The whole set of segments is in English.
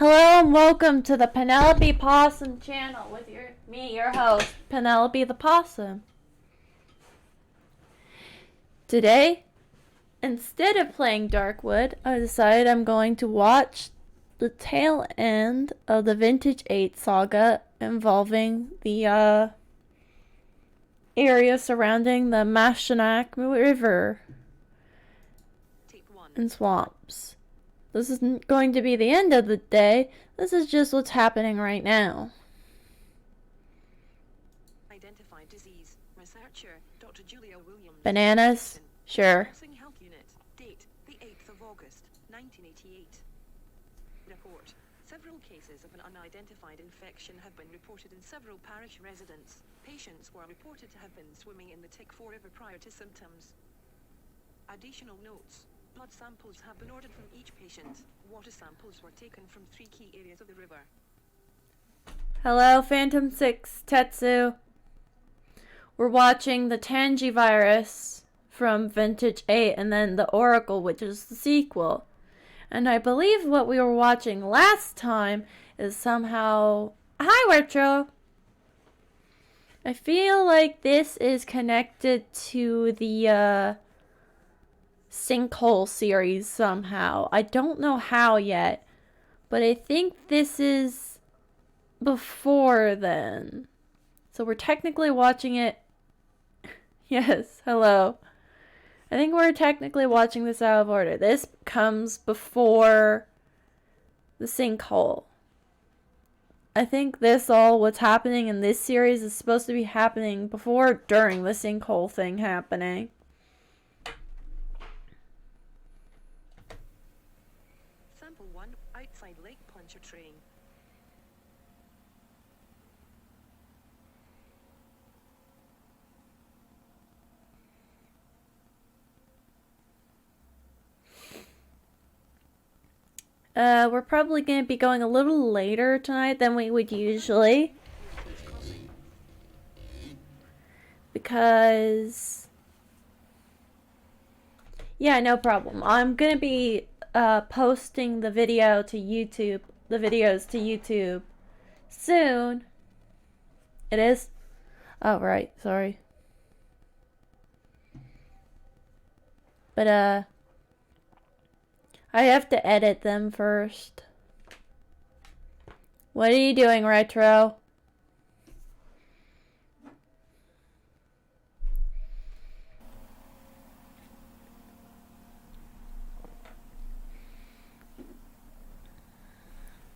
Hello and welcome to the Penelope Possum channel with your host, Penelope the Possum. Today, instead of playing Darkwood, I decided I'm going to watch the tail end of the Vintage 8 saga involving the area surrounding the Mashonack River and swamps. This isn't going to be the end of the day. This is just what's happening right now. Identified disease. Researcher Dr. Julia Williams. Bananas? Sure. Health Unit. Date: the 8th of August, 1988. Report: several cases of an unidentified infection have been reported in several parish residents. Patients were reported to have been swimming in the Tick-4 River prior to symptoms. Additional notes: blood samples have been ordered from each patient. Water samples were taken from 3 key areas of the river. Hello, Phantom 6, Tetsu. We're watching the Tangi virus from Vintage 8 and then the Oracle, which is the sequel. And I believe what we were watching last time is somehow... Hi, Retro! I feel like this is connected to the Sinkhole series somehow. I don't know how yet, but I think this is before then. So we're technically watching it. Yes, hello. I think we're technically watching this out of order. This comes before the Sinkhole. I think what's happening in this series is supposed to be happening before or during the Sinkhole thing happening. Sample 1, outside Lake Pontchartrain. We're probably going to be going a little later tonight than we would usually. Because... yeah, no problem. I'm going to be posting the videos to YouTube soon. It is? Oh, right. Sorry. But, I have to edit them first. What are you doing, Retro?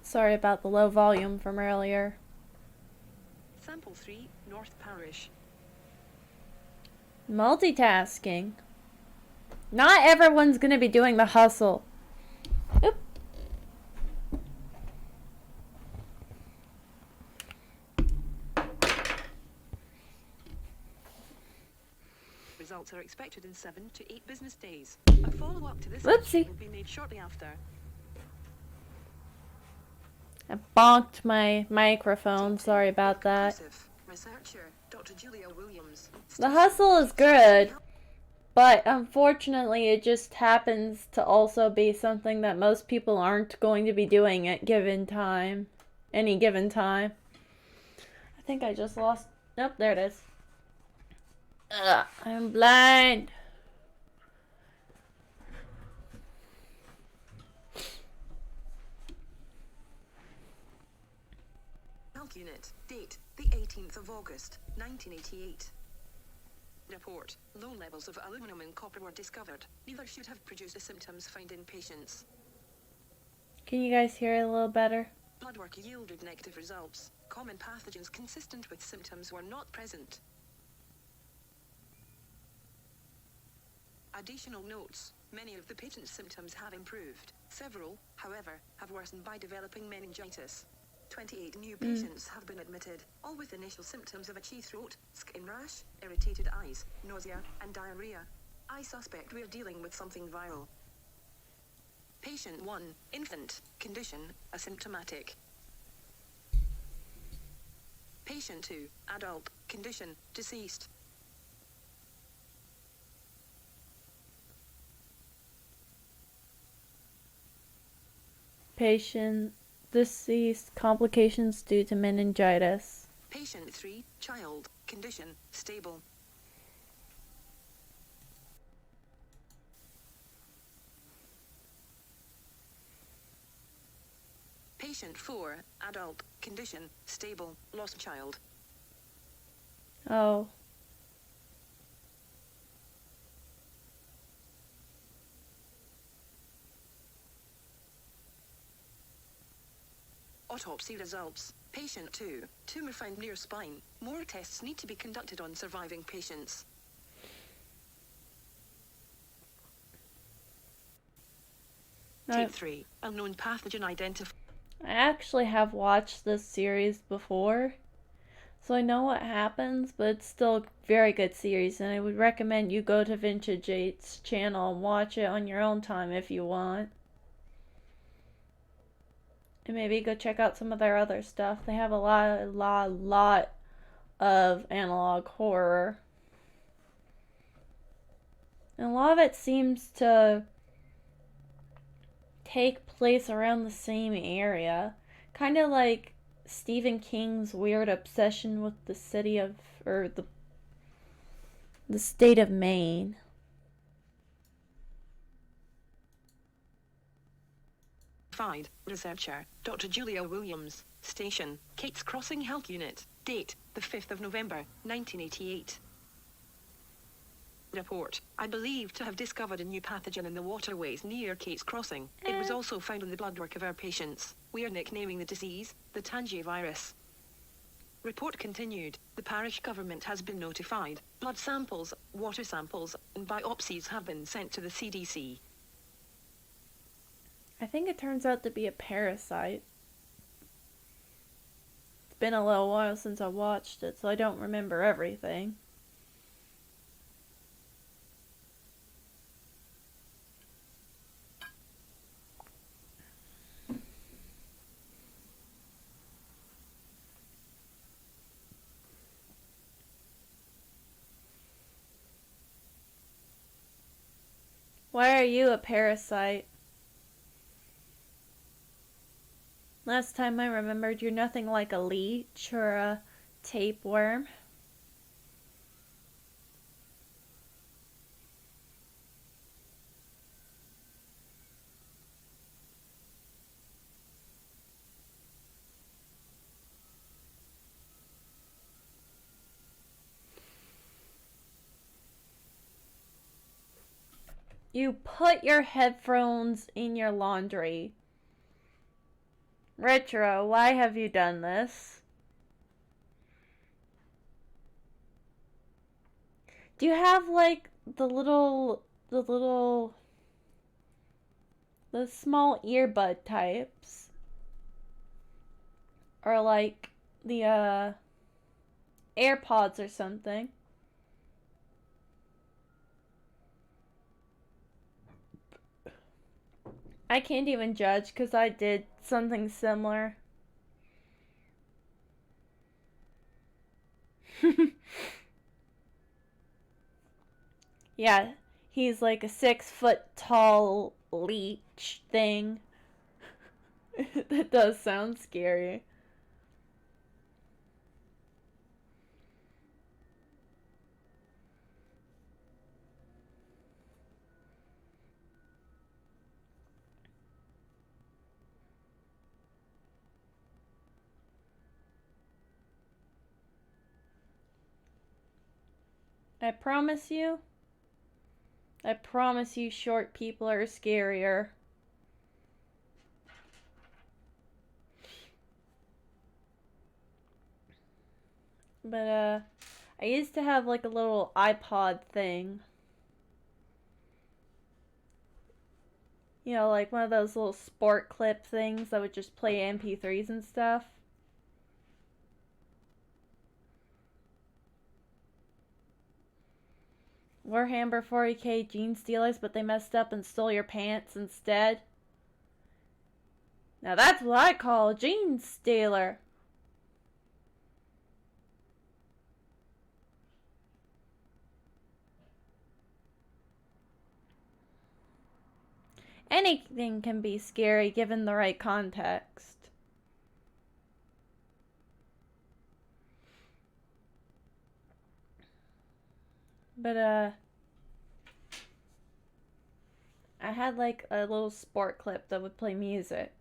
Sorry about the low volume from earlier. Sample 3, North Parish. Multitasking. Not everyone's gonna be doing the hustle. Oop. Results are expected in 7 to 8 business days. A follow-up to this Whoopsie. will be made shortly after. I bonked my microphone. Sorry about that. Researcher Dr. Julia Williams. The hustle is good, but unfortunately it just happens to also be something that most people aren't going to be doing at any given time. I think I just lost... Nope, there it is. Ugh, I'm blind. Health Unit. Date: the 18th of August, 1988. Report: low levels of aluminum and copper were discovered. Neither should have produced the symptoms found in patients. Can you guys hear it a little better? Blood work yielded negative results. Common pathogens consistent with symptoms were not present. Additional notes: many of the patient's symptoms have improved. Several, however, have worsened by developing meningitis. 28 new patients have been admitted, all with initial symptoms of itchy throat, skin rash, irritated eyes, nausea, and diarrhea. I suspect we're dealing with something viral. Patient 1, infant, condition, asymptomatic. Patient 2, adult, condition, deceased. Patient Deceased. Complications due to meningitis. Patient 3, child, condition, stable. Patient 4, adult, condition, stable, lost child. Oh. Autopsy results. Patient 2, tumor found near spine. More tests need to be conducted on surviving patients. Tape 3, unknown pathogen identified. I actually have watched this series before, so I know what happens, but it's still a very good series, and I would recommend you go to Vintage 8's channel and watch it on your own time if you want. And maybe go check out some of their other stuff. They have a lot of analog horror. And a lot of it seems to take place around the same area. Kind of like Stephen King's weird obsession with the city of, or the state of Maine. Researcher, Dr. Julia Williams, Station, Kate's Crossing Health Unit, date, the 5th of November, 1988. Report, I believe to have discovered a new pathogen in the waterways near Kate's Crossing. It was also found in the bloodwork of our patients. We are nicknaming the disease, the tangivirus. Report continued, the parish government has been notified. Blood samples, water samples, and biopsies have been sent to the CDC. I think it turns out to be a parasite. It's been a little while since I watched it, so I don't remember everything. Why are you a parasite? Last time I remembered, you're nothing like a leech or a tapeworm. You put your headphones in your laundry. Retro, why have you done this? Do you have like the small earbud types? Or like the AirPods or something? I can't even judge because I did something similar. Yeah, he's like a 6 foot tall leech thing. That does sound scary. I promise you. I promise you, short people are scarier. But, I used to have like a little iPod thing. You know, like one of those little sport clip things that would just play MP3s and stuff. Warhammer 40k Gene Stealers, but they messed up and stole your pants instead. Now that's what I call a Gene Stealer. Anything can be scary given the right context. But I had like a little sport clip that would play music.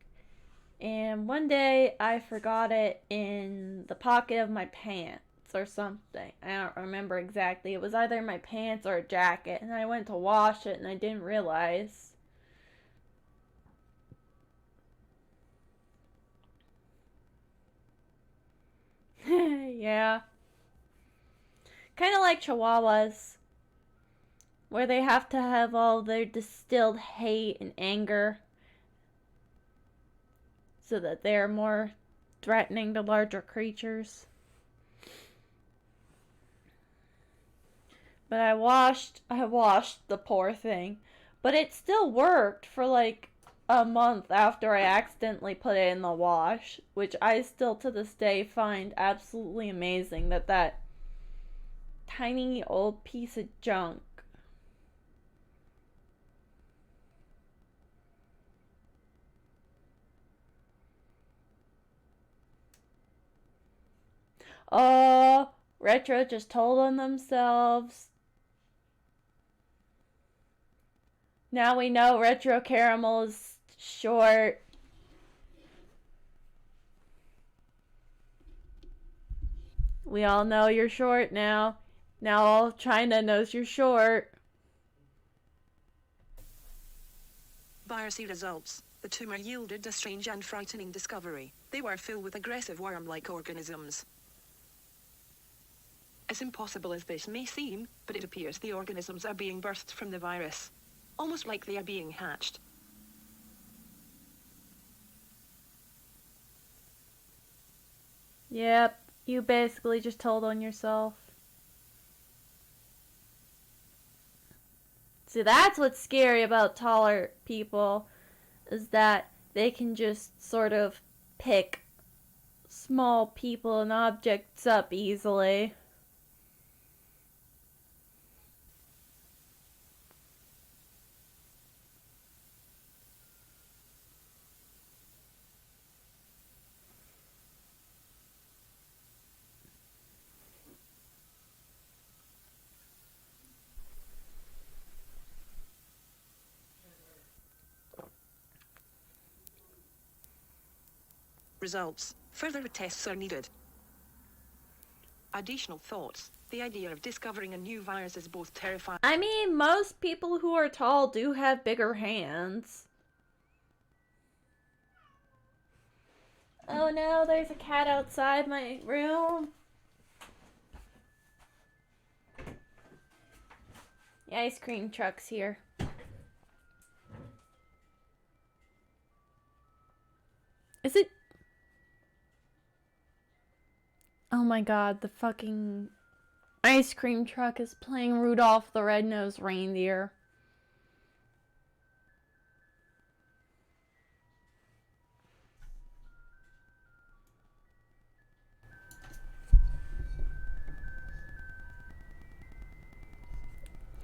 And one day I forgot it in the pocket of my pants or something. I don't remember exactly. It was either my pants or a jacket, and I went to wash it and I didn't realize. Yeah. Kind of like Chihuahuas, where they have to have all their distilled hate and anger so that they're more threatening to larger creatures. But I washed the poor thing. But it still worked for like a month after I accidentally put it in the wash, which I still to this day find absolutely amazing that tiny old piece of junk. Oh, Retro just told on themselves. Now we know Retro Caramel is short. We all know you're short now. Now all China knows you're short. Biopsy results. The tumor yielded a strange and frightening discovery. They were filled with aggressive worm-like organisms. As impossible as this may seem, but it appears the organisms are being birthed from the virus. Almost like they are being hatched. Yep, you basically just told on yourself. See, that's what's scary about taller people, is that they can just sort of pick small people and objects up easily. Results. Further tests are needed. Additional thoughts. The idea of discovering a new virus is both terrifying. I mean, most people who are tall do have bigger hands. Oh no, there's a cat outside my room. The ice cream truck's here. Is it? Oh my god, the fucking ice cream truck is playing Rudolph the Red-Nosed Reindeer.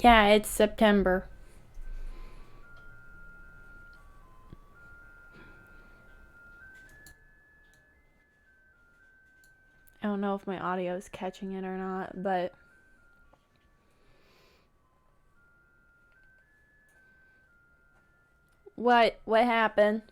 Yeah, it's September. I don't know if my audio is catching it or not, but what happened?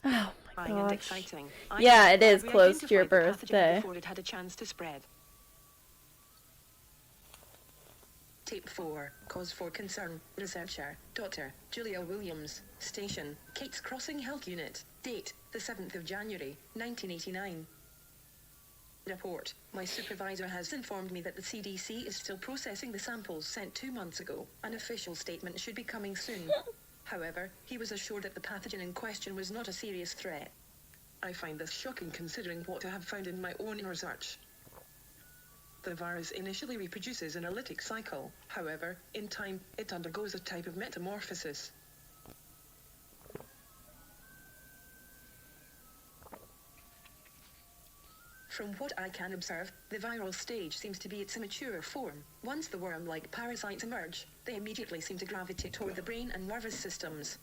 Oh my And gosh. exciting. Yeah, it is We close to your identified the pathogen birthday. before it had a chance to spread. Tape 4. Cause for concern. Researcher. Dr. Julia Williams. Station. Kate's Crossing Health Unit. Date. The 7th of January, 1989. Report. My supervisor has informed me that the CDC is still processing the samples sent 2 months ago. An official statement should be coming soon. However, he was assured that the pathogen in question was not a serious threat. I find this shocking considering what I have found in my own research. The virus initially reproduces in a lytic cycle. However, in time, it undergoes a type of metamorphosis. From what I can observe, the viral stage seems to be its immature form. Once the worm-like parasites emerge, they immediately seem to gravitate toward the brain and nervous systems.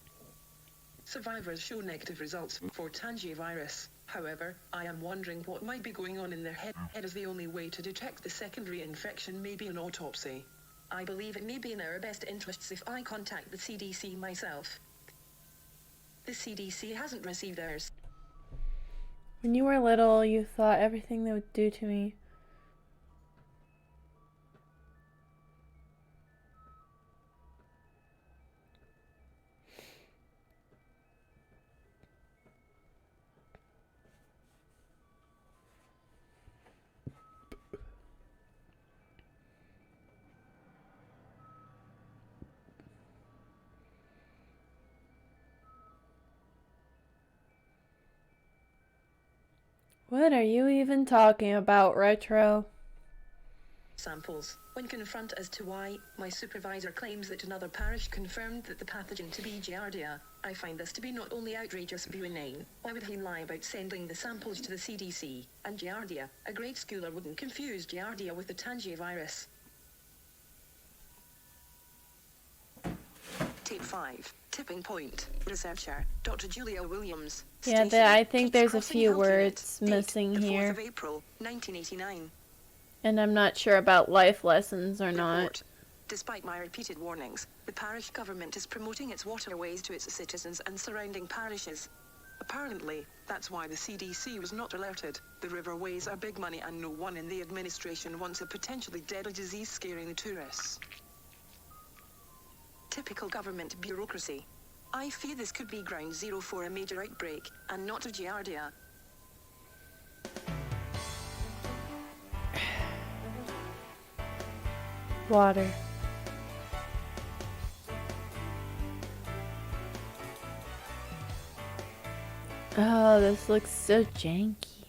Survivors show negative results for tangivirus. However, I am wondering what might be going on in their head, as the only way to detect the secondary infection may be an autopsy. I believe it may be in our best interests if I contact the CDC myself. The CDC hasn't received ours. When you were little, you thought everything they would do to me. What are you even talking about, Retro? Samples. When confronted as to why, my supervisor claims that another parish confirmed that the pathogen to be Giardia. I find this to be not only outrageous but inane. Why would he lie about sending the samples to the CDC? And Giardia, a grade schooler wouldn't confuse Giardia with the tangivirus. Tape 5. Tipping point. Researcher, Dr. Julia Williams. Yeah, I think there's a few words missing here. 4th of April, 1989. And I'm not sure about life lessons or not. Despite my repeated warnings, the parish government is promoting its waterways to its citizens and surrounding parishes. Apparently, that's why the CDC was not alerted. The riverways are big money and no one in the administration wants a potentially deadly disease scaring the tourists. Typical government bureaucracy. I fear this could be ground zero for a major outbreak, and not of Giardia. Water. Oh, this looks so janky.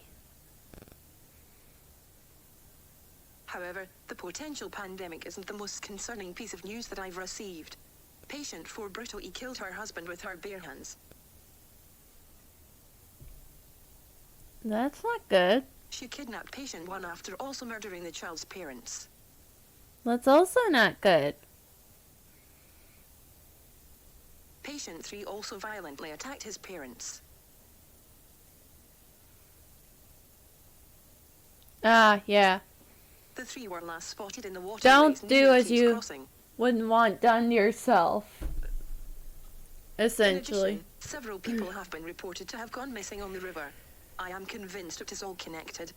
However, the potential pandemic isn't the most concerning piece of news that I've received. Patient 4 brutally killed her husband with her bare hands. That's not good. She kidnapped patient 1 after also murdering the child's parents. That's also not good. Patient 3 also violently attacked his parents. Ah, yeah. The 3 were last spotted in the water. Don't do as you wouldn't want done yourself. Essentially. In addition, several people have been reported to have gone missing on the river. I am convinced it is all connected.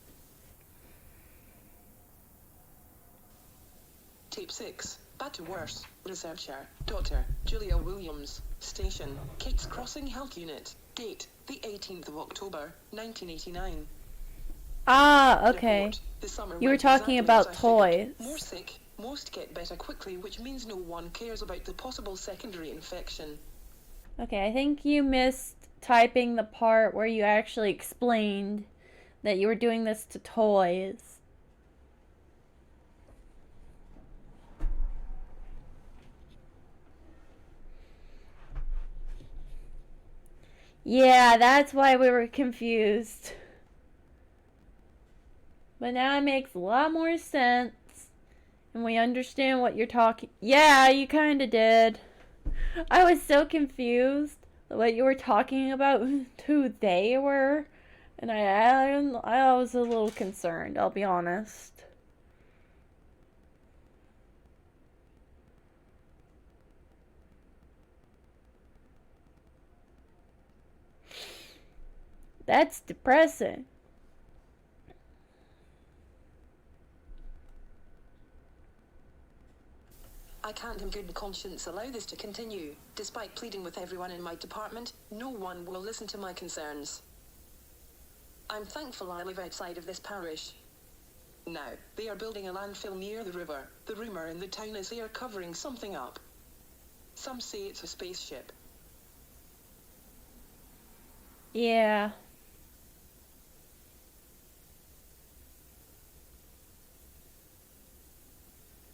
Tape 6. Bad to worse. Researcher, Dr. Julia Williams. Station, Kate's Crossing Health Unit. Date, the 18th of October, 1989. Ah, okay. Report, the summer You were went talking exactly about as I toys. figured. More sick, most get better quickly, which means no one cares about the possible secondary infection. Okay, I think you missed typing the part where you actually explained that you were doing this to toys. Yeah, that's why we were confused. But now it makes a lot more sense. And we understand what you're talking. Yeah, you kind of did. I was so confused what you were talking about, who they were. And I was a little concerned, I'll be honest. That's depressing. I can't in good conscience allow this to continue. Despite pleading with everyone in my department, no one will listen to my concerns. I'm thankful I live outside of this parish. Now, they are building a landfill near the river. The rumor in the town is they are covering something up. Some say it's a spaceship. Yeah.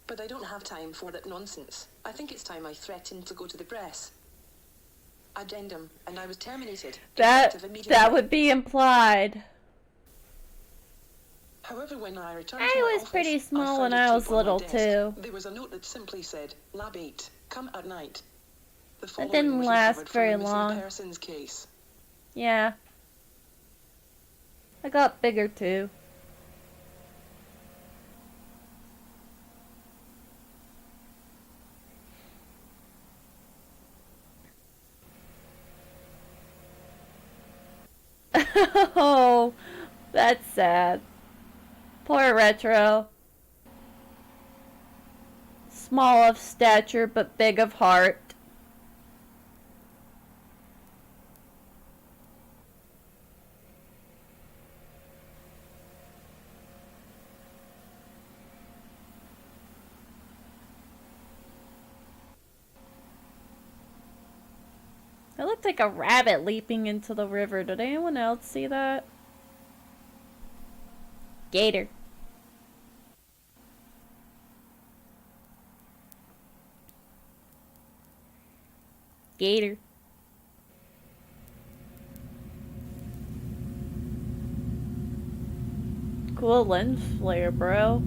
But I don't have time for that nonsense. I think it's time I threatened to go to the press. Addendum, and I was terminated. That would be implied. However, when I returned to my I was office, pretty small when found a I tape was on my little desk. too. There was a note that simply said, Lab 8, come at night. The That following didn't was last recovered from very a missing long. persons case. Yeah. I got bigger too. Oh, that's sad. Poor Retro. Small of stature but big of heart. It looked like a rabbit leaping into the river. Did anyone else see that? Gator. Gator. Cool lens flare, bro.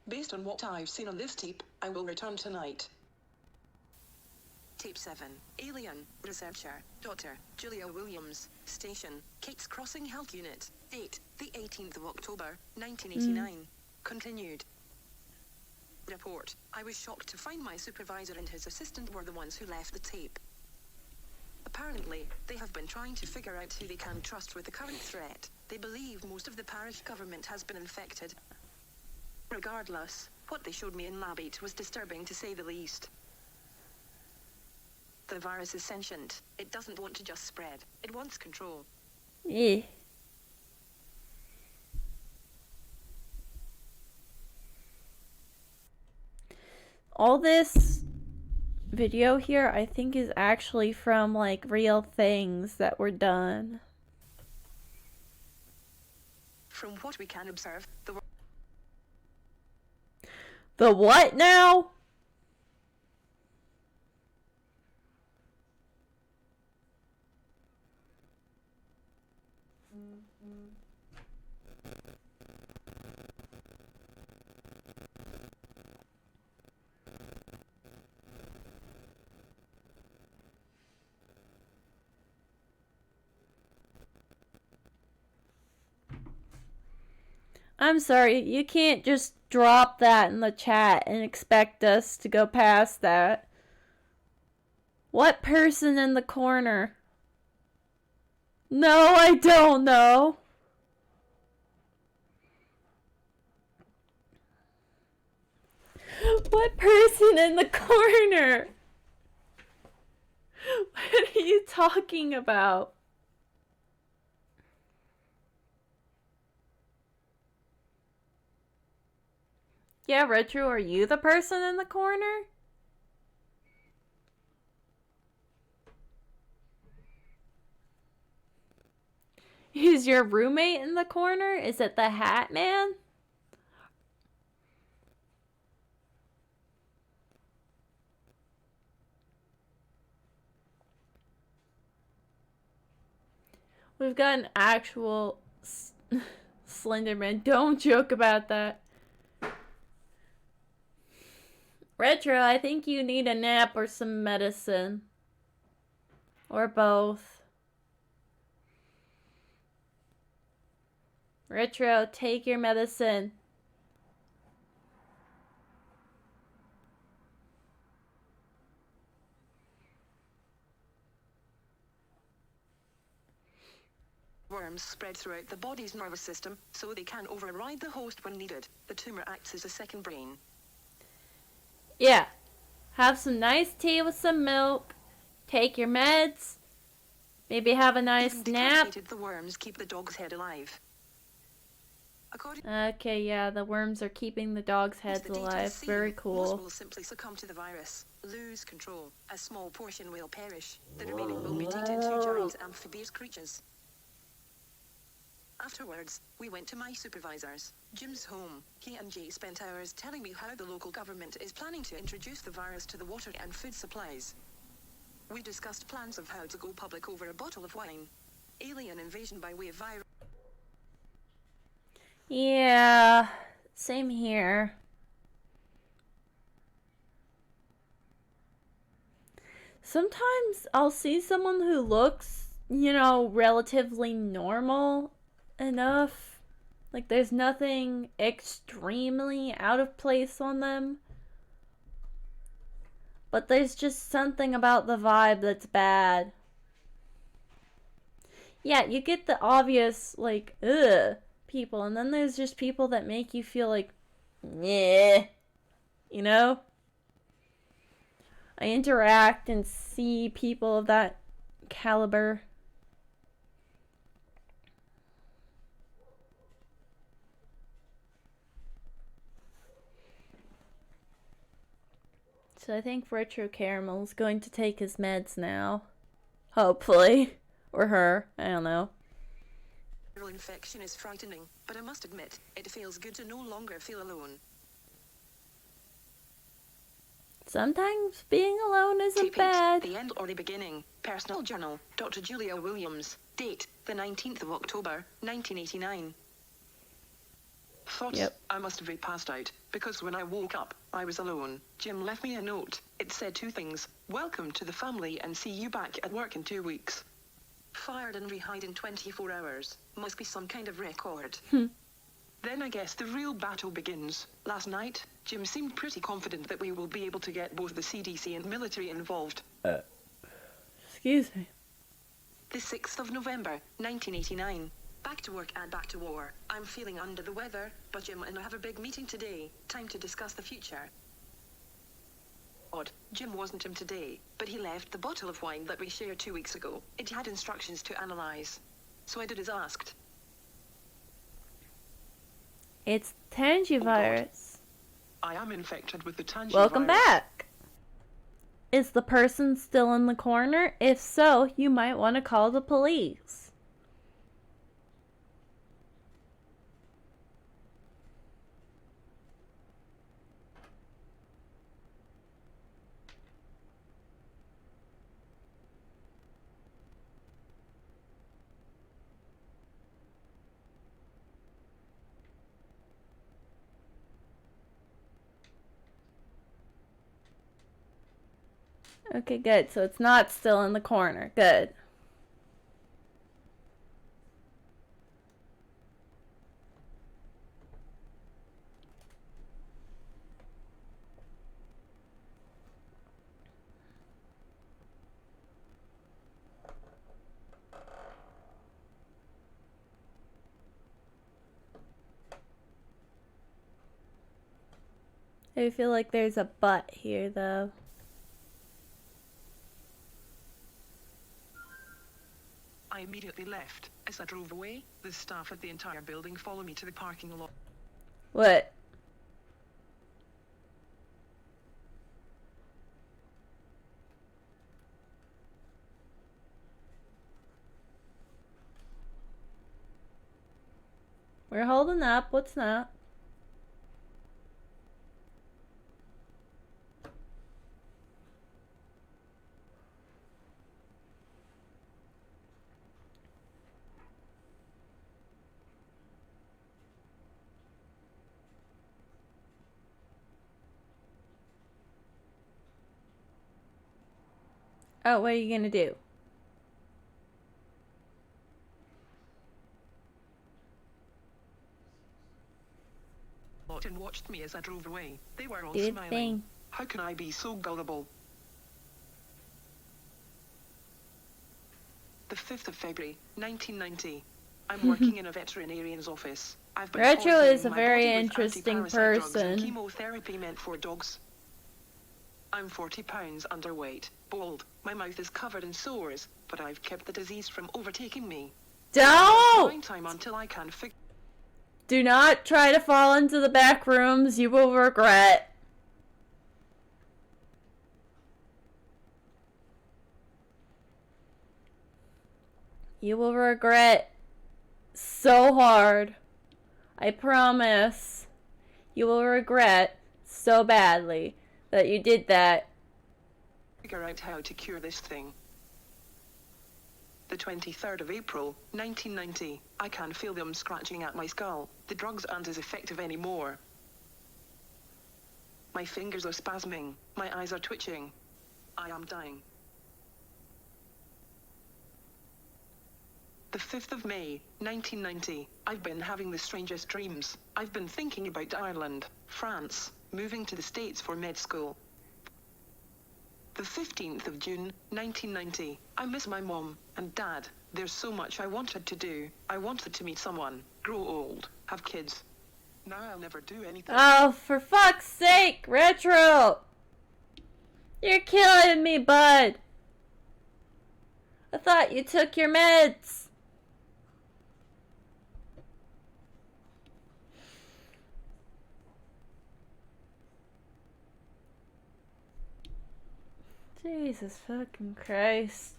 Based on what I've seen on this tape, I will return tonight. Tape 7. Alien. Researcher. Dr. Julia Williams. Station. Kate's Crossing Health Unit. Date. The 18th of October, 1989. Continued. Report. I was shocked to find my supervisor and his assistant were the ones who left the tape. Apparently, they have been trying to figure out who they can trust with the current threat. They believe most of the parish government has been infected. Regardless, what they showed me in Lab 8 was disturbing to say the least. The virus is sentient. It doesn't want to just spread. It wants control. Eh. All this video here, I think, is actually from, like, real things that were done. From what we can observe, The what now? I'm sorry, you can't just drop that in the chat and expect us to go past that. What person in the corner? No, I don't know. What person in the corner? What are you talking about? Yeah, Retro, are you the person in the corner? Is your roommate in the corner? Is it the Hat Man? We've got an actual Slenderman. Don't joke about that. Retro, I think you need a nap or some medicine. Or both. Retro, take your medicine. worms spread throughout the body's nervous system, so they can override the host when needed. The tumor acts as a second brain. Yeah. Have some nice tea with some milk. Take your meds. Maybe have a nice Even nap. decapitated, the worms keep the dog's head alive. Okay, yeah, the worms are keeping the dog's heads alive. Very cool. Most will simply succumb to the virus, lose control. A small portion will perish. The remaining will mutate into giant amphibious creatures. Afterwards, we went to my supervisor's, Jim's home. He and Jay spent hours telling me how the local government is planning to introduce the virus to the water and food supplies. We discussed plans of how to go public over a bottle of wine. Alien invasion by way of virus. Yeah, same here. Sometimes I'll see someone who looks, relatively normal enough. Like there's nothing extremely out of place on them. But there's just something about the vibe that's bad. Yeah, you get the obvious, like, ugh, people, and then there's just people that make you feel like, yeah, you know? I interact and see people of that caliber. So I think Retro Caramel's going to take his meds now. Hopefully. Or her. I don't know. Viral infection is frightening, but I must admit, it feels good to no longer feel alone. Sometimes being alone isn't Tape bad. The end or the beginning. Personal journal. Dr. Julia Williams. Date, the 19th of October, 1989. Thoughts? Yep. I must have been passed out, because when I woke up, I was alone. Jim left me a note. It said two things. Welcome to the family and see you back at work in 2 weeks. Fired and rehired in 24 hours. Must be some kind of record. Then I guess the real battle begins. Last night, Jim seemed pretty confident that we will be able to get both the CDC and military involved. Excuse me. The 6th of November, 1989. Back to work and back to war. I'm feeling under the weather, but Jim and I have a big meeting today. Time to discuss the future. Odd, Jim wasn't in today, but he left the bottle of wine that we shared 2 weeks ago. It had instructions to analyze. So I did as asked. It's tangivirus. I am infected with the tangivirus. Welcome back. Is the person still in the corner? If so, you might want to call the police. Okay, good. So it's not still in the corner. Good. I feel like there's a but here, though. I immediately left. As I drove away, the staff at the entire building followed me to the parking lot. What? We're holding up. What's that? Oh, what are you gonna do? And watched me as I drove away. They were all Good smiling. thing. How can I be so gullible? The 5th of February, 1990. I'm working in a veterinarian's office. I've been Retro poisoning is a my very body with interesting anti-parasite drugs and person. chemotherapy meant for dogs. I'm 40 pounds underweight, bald, my mouth is covered in sores, but I've kept the disease from overtaking me. Don't! Time until I can fix. Do not try to fall into the back rooms. You will regret. You will regret so hard. I promise. You will regret so badly that you did that. Figure out how to cure this thing. The The 23rd of April, 1990. I can feel them scratching at my skull. The drugs aren't as effective anymore. My fingers are spasming. My eyes are twitching. I am dying. The 5th of May, 1990. I've been having the strangest dreams. I've been thinking about Ireland, France, moving to the States for med school. The 15th of June, 1990. I miss my mom and dad. There's so much I wanted to do. I wanted to meet someone, grow old, have kids. Now I'll never do anything. Oh, for fuck's sake, Retro! You're killing me, bud. I thought you took your meds. Jesus fucking Christ.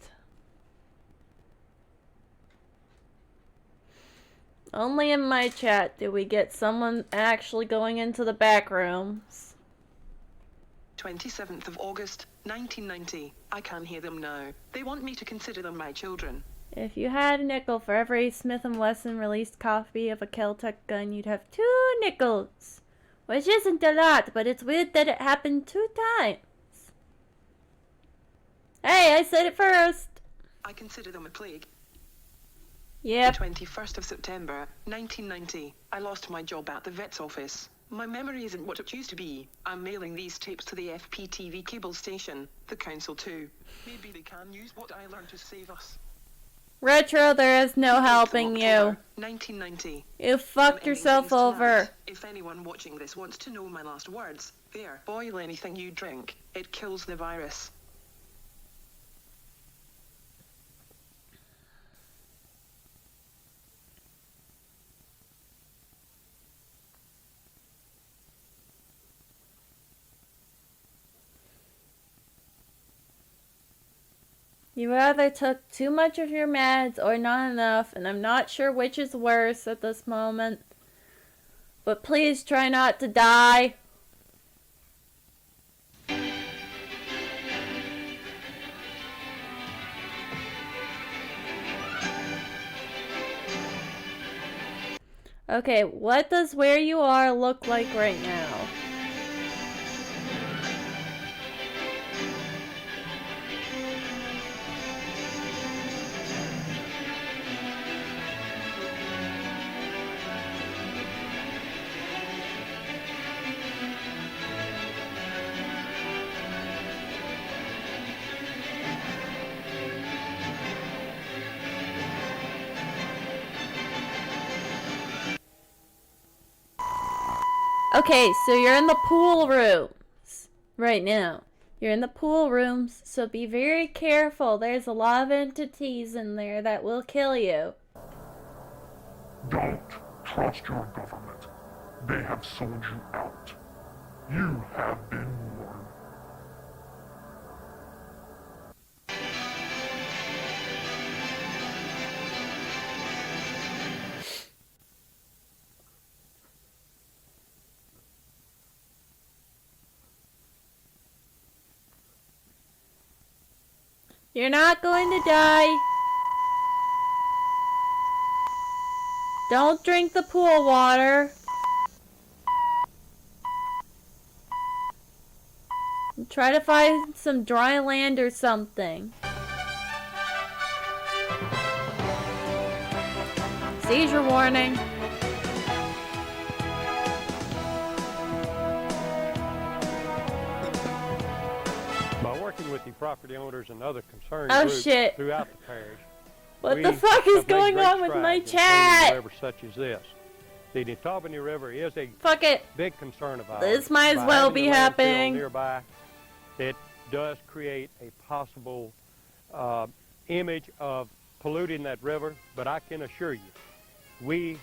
Only in my chat did we get someone actually going into the back rooms. 27th of August, 1990. I can hear them now. They want me to consider them my children. If you had a nickel for every Smith & Wesson released copy of a Keltec gun, you'd have 2 nickels. Which isn't a lot, but it's weird that it happened 2 times. Hey, I said it first. I consider them a plague. Yep. The 21st of September, 1990. I lost my job at the vet's office. My memory isn't what it used to be. I'm mailing these tapes to the FPTV cable station, the council too. Maybe they can use what I learned to save us. Retro, there is no 8th of helping October, you. 1990. You fucked I'm yourself ending things over. tonight. If anyone watching this wants to know my last words, there. Boil anything you drink. It kills the virus. You either took too much of your meds or not enough, and I'm not sure which is worse at this moment. But please try not to die. Okay, what does where you are look like right now? Okay, so you're in the pool rooms right now. You're in the pool rooms, so be very careful. There's a lot of entities in there that will kill you. Don't trust your government. They have sold you out. You have been warned. You're not going to die. Don't drink the pool water. Try to find some dry land or something. Seizure warning. By working with the property owners and other concerned Oh, groups shit. throughout the parish, What we the fuck is have made going great on with my strides in cleaning chat? rivers such as this. The Netabany River is a Fuck it. big concern of ours. This might as By well having be the landfill happening. nearby, it does create a possible image of polluting that river, but I can assure you, we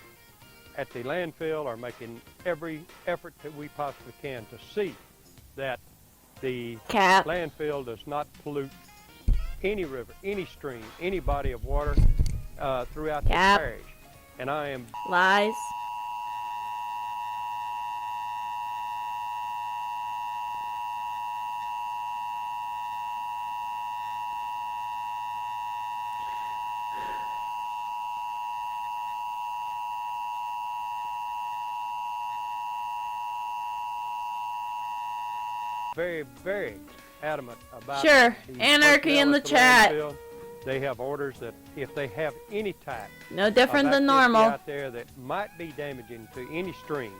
at the landfill are making every effort that we possibly can to see that the Cap. landfill does not pollute any river, any stream, any body of water throughout the Cap. parish. And I am Lies. very, very adamant about Sure. the Anarchy in personnel the at chat. landfill. They have orders that if they have any type No different of than activity normal. out there that might be damaging to any stream,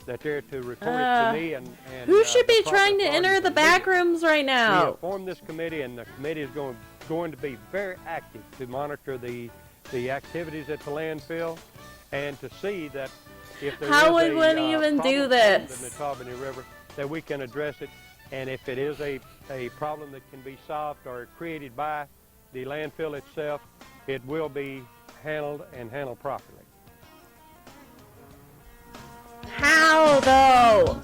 that they're to report it to me and Who should the be proper trying to authorities enter the back immediately. rooms right We now? have formed this committee, and the committee is going to be very active to monitor the activities at the landfill and to see that if there How is would one a even do problem this? in the Taubani River, that we can address it, and if it is a problem that can be solved or created by the landfill itself, it will be handled and handled properly. How though?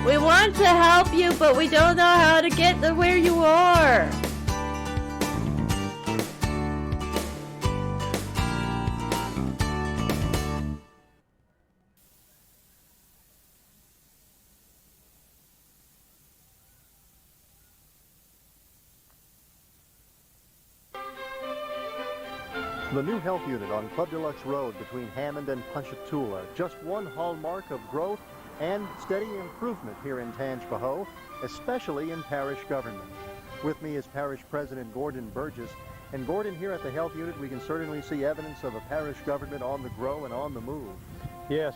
We want to help you, but we don't know how to get to where you are. The new health unit on Club Deluxe Road between Hammond and Ponchatoula, just one hallmark of growth and steady improvement here in Tangipahoa, especially in parish government. With me is Parish President Gordon Burgess. And Gordon, here at the health unit, we can certainly see evidence of a parish government on the grow and on the move. Yes,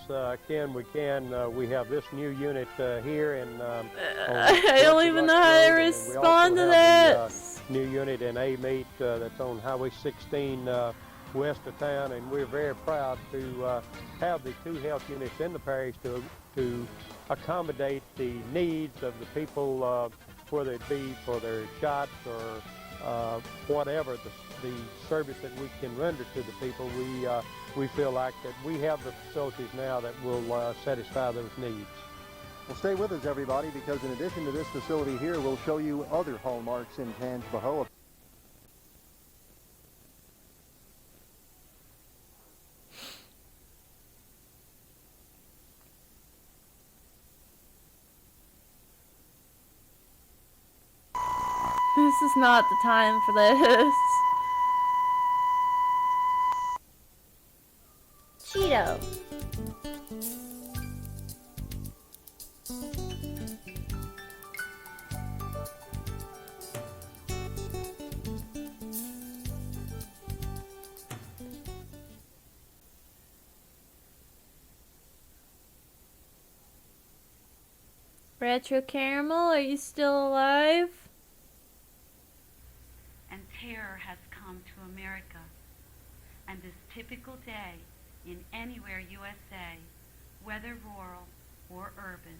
Ken, we can. We have this new unit here, and I don't even know how to respond to this. New unit in A-Meet that's on Highway 16 west of town, and we're very proud to have the two health units in the parish to accommodate the needs of the people, whether it be for their shots or whatever the service that we can render to the people. We feel like that we have the facilities now that will satisfy those needs. Well, stay with us, everybody, because in addition to this facility here, we'll show you other hallmarks in Tangipahoa. This is not the time for this. Cheeto. Retro Caramel, are you still alive? And terror has come to America. And this typical day in anywhere USA, whether rural or urban,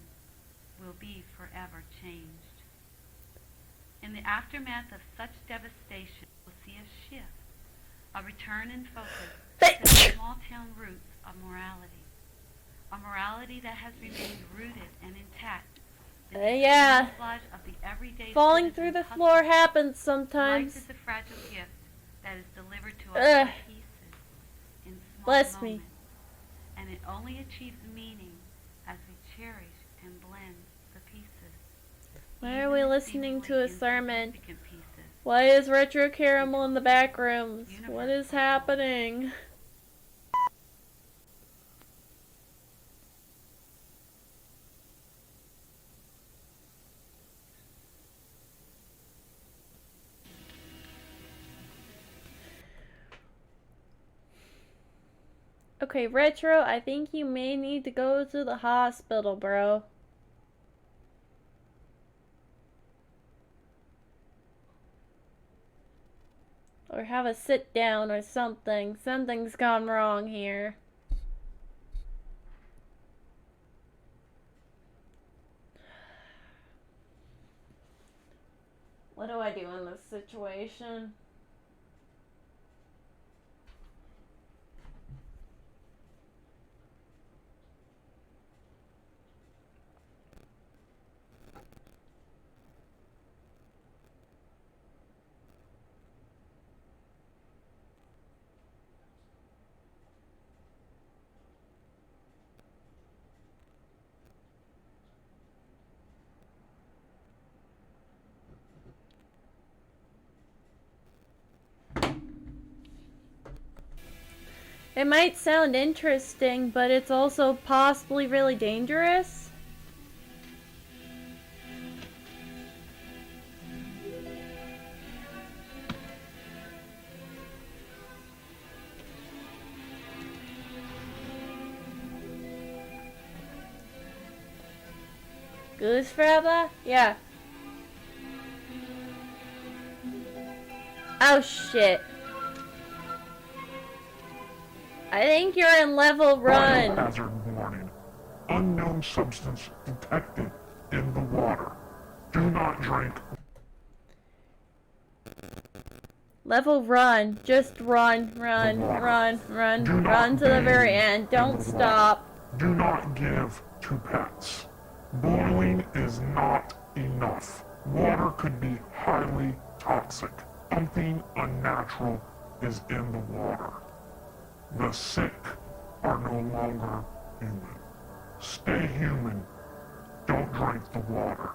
will be forever changed. In the aftermath of such devastation, we'll see a shift, a return in focus to the small town roots of morality. A morality that has remained rooted and intact. Yeah. Of the everyday Falling through the floor happens sometimes. Life is a fragile gift that is delivered to us in pieces, in small Bless moments, me. and it only achieves meaning as we cherish and blend the pieces. Why are we Even the listening to a seemingly sermon? insignificant pieces. Why is Retro Caramel in the back rooms? What is happening? Okay, Retro, I think you may need to go to the hospital, bro. Or have a sit down or something. Something's gone wrong here. What do I do in this situation? It might sound interesting, but it's also possibly really dangerous. Goose forever? Yeah. Oh shit. I think you're in level run. Biohazard warning. Unknown substance detected in the water. Do not drink. Level run. Just run, run, run, run, run to the very end. Don't stop. Do not give to pets. Boiling is not enough. Water could be highly toxic. Something unnatural is in the water. The sick are no longer human. Stay human. Don't drink the water.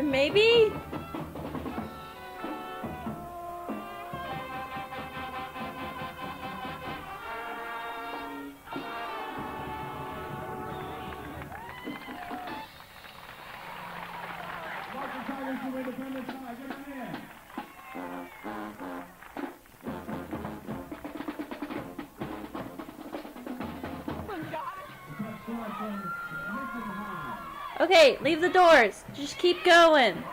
Maybe? Okay, leave the doors. Just keep going.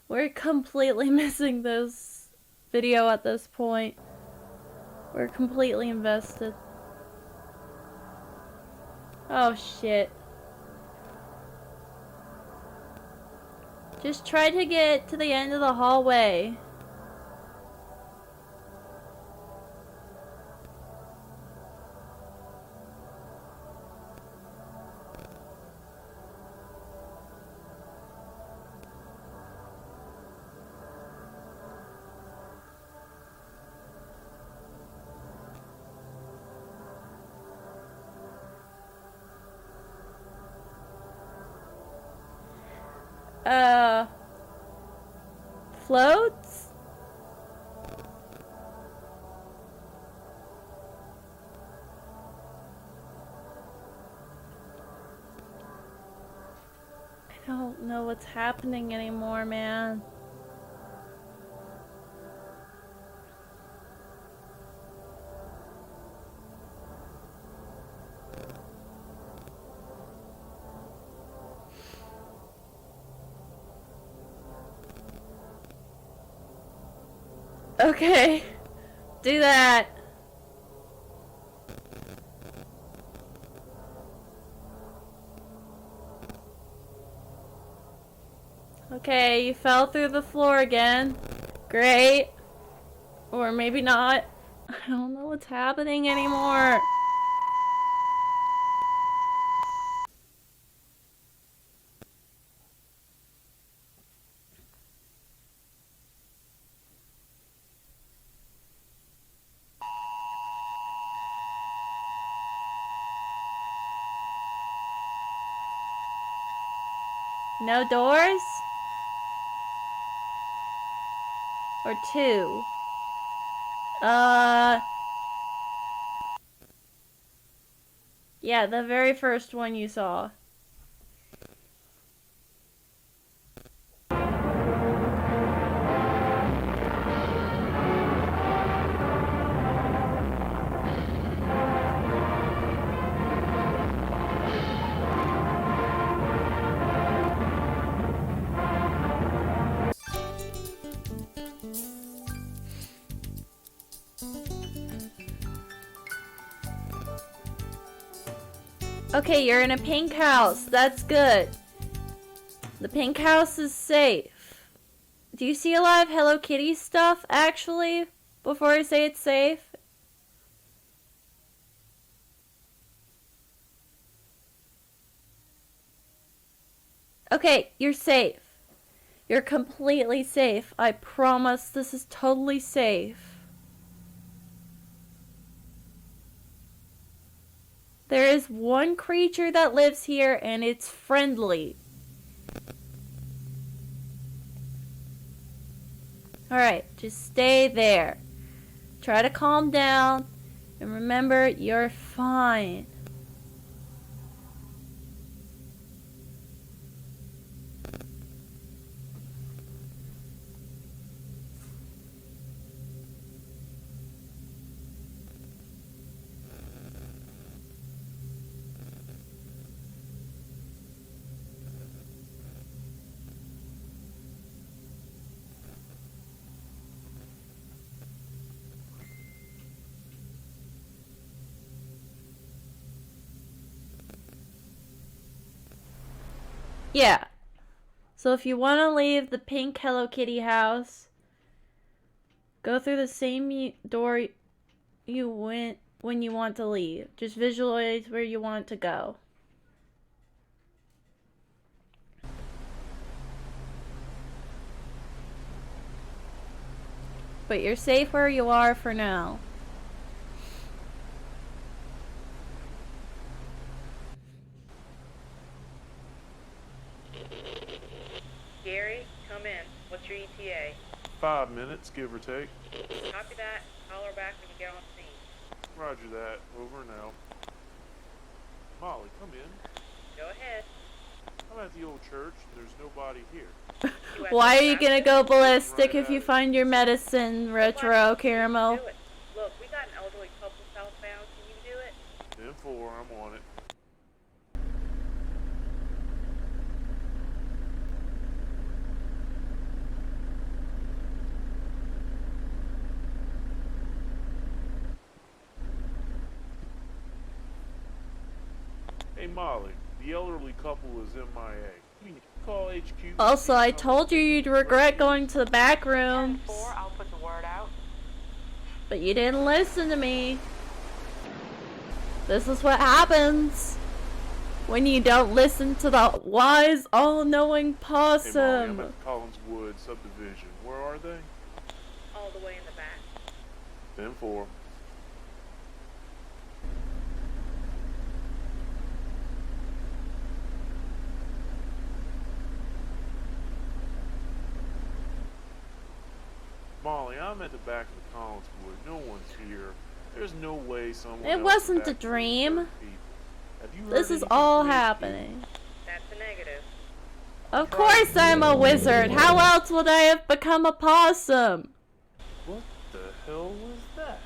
We're completely missing this video at this point. We're completely invested. Oh shit. Just try to get to the end of the hallway. Floats? I don't know what's happening anymore, man. Okay, do that. Okay, you fell through the floor again. Great. Or maybe not. I don't know what's happening anymore. No doors? Or two? Yeah, the very first one you saw. Okay, you're in a pink house. That's good. The pink house is safe. Do you see a lot of Hello Kitty stuff, actually, before I say it's safe? Okay, you're safe. You're completely safe. I promise this is totally safe. There is one creature that lives here, and it's friendly. Alright, just stay there. Try to calm down, and remember, you're fine. Yeah. So if you want to leave the pink Hello Kitty house, go through the same door you went when you want to leave. Just visualize where you want to go. But you're safe where you are for now. Gary, come in. What's your ETA? 5 minutes, give or take. Copy that. Holler back when you get on scene. Roger that. Over and out. Molly, come in. Go ahead. I'm at the old church and there's nobody here. Why are you gonna go ballistic if you find your medicine, Retro Caramel? Do it. Look, we got an elderly couple southbound. Can you do it? 10-4, I'm on it. Hey Molly, the elderly couple is MIA. You can call HQ. Also, I told you you'd regret going to the back rooms, 10-4, I'll put the word out. but you didn't listen to me. This is what happens when you don't listen to the wise, all-knowing Hey Molly, I'm Possum. at the Collinswood subdivision. Where are they? All the way in the back. 10-4. Molly, I'm at the back of the Collinswood. No one's here. There's no way someone It else wasn't is a back there dream. with 30 people. Have you heard This is anything all from HQ? happening. That's a negative. Of course I'm a wizard. How else would I have become a possum? What the hell was that?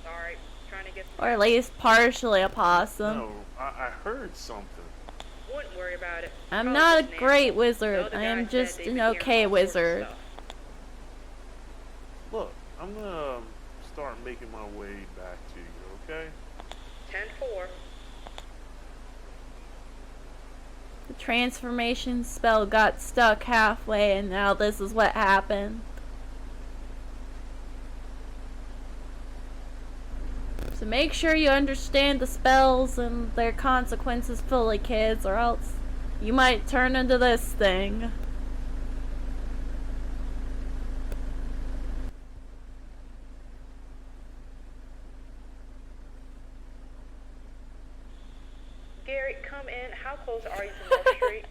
Sorry. Trying to get some... Or at least partially a possum. No, I heard something. Wouldn't worry about it. I'm Probably not a just an great animal. wizard. The other I guy am said just they've an been hearing okay all sorts of wizard. stuff. Look, I'm gonna start making my way back to you, okay? 10-4. The transformation spell got stuck halfway, and now this is what happened. So make sure you understand the spells and their consequences fully, kids, or else you might turn into this thing. Gary, come in. How close are you to North Street?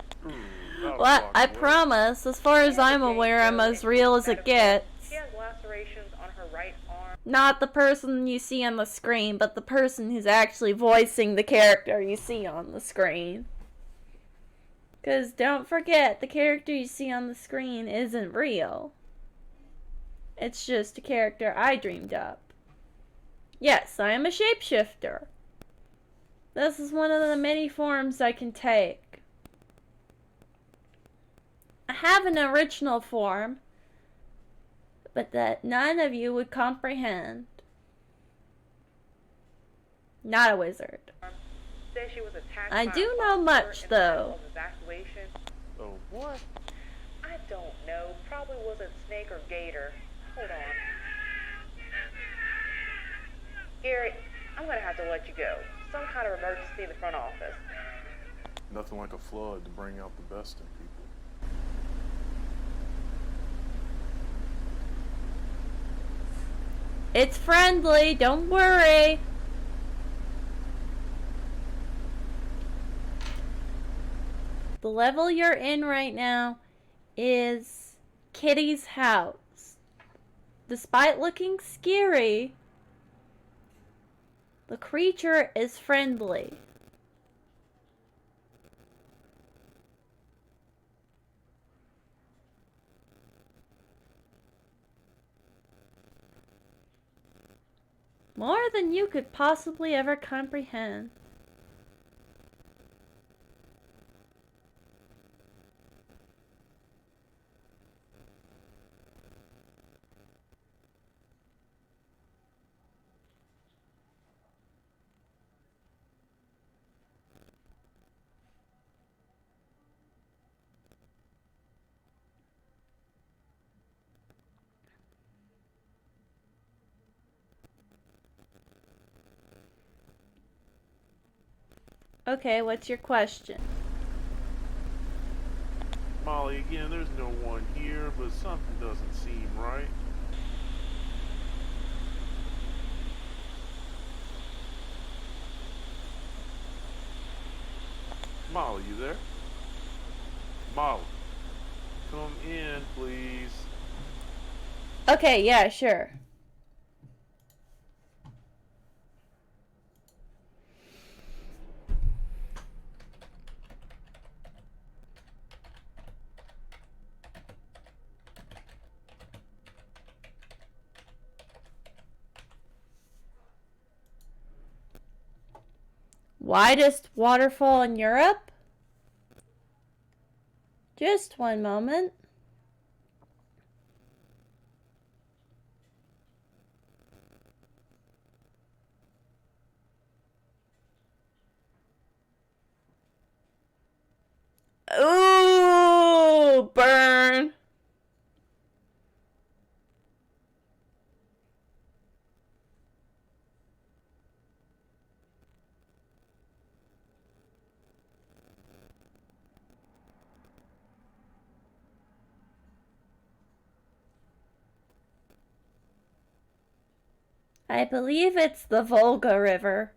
About a Well, block I away. promise, as far as I'm aware, I'm as real as it gets. She has lacerations on her right arm. Not the person you see on the screen, but the person who's actually voicing the character you see on the screen. Because don't forget, the character you see on the screen isn't real. It's just a character I dreamed up. Yes, I am a shapeshifter. This is one of the many forms I can take. I have an original form, but that none of you would comprehend. Not a wizard. said she was attacked I by do a know monster much, in the middle though. of evacuation. Oh, what? I don't know. Probably wasn't snake or gator. Hold on. Gary, I'm gonna have to let you go. Some kind of emergency in the front office. Nothing like a flood to bring out the best in people. It's friendly, don't worry. The level you're in right now is Kitty's house. Despite looking scary, the creature is friendly. More than you could possibly ever comprehend. Okay, what's your question? Molly, again, there's no one here, but something doesn't seem right. Molly, you there? Molly, come in, please. Okay, yeah, sure. Widest waterfall in Europe? Just one moment. Ooh, burn. I believe it's the Volga River.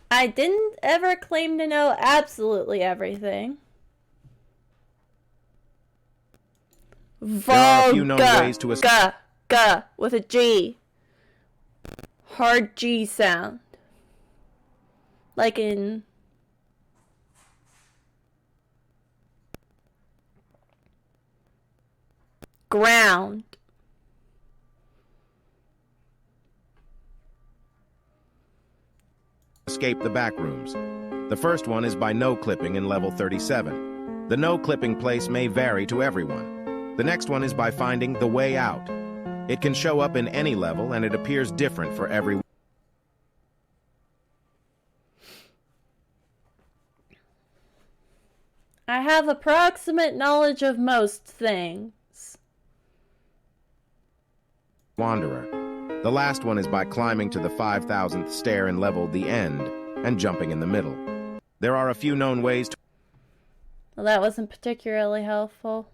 I didn't ever claim to know absolutely everything. There are a few known ways to Volga with a G. Hard G sound. Like in ground. escape the back rooms. The first one is by no-clipping in level 37. The no-clipping place may vary to everyone. The next one is by finding the way out. It can show up in any level and it appears different for everyone. I have approximate knowledge of most things. Wanderer. The last one is by climbing to the 5,000th stair in level the end and jumping in the middle. There are a few known ways to... Well, that wasn't particularly helpful.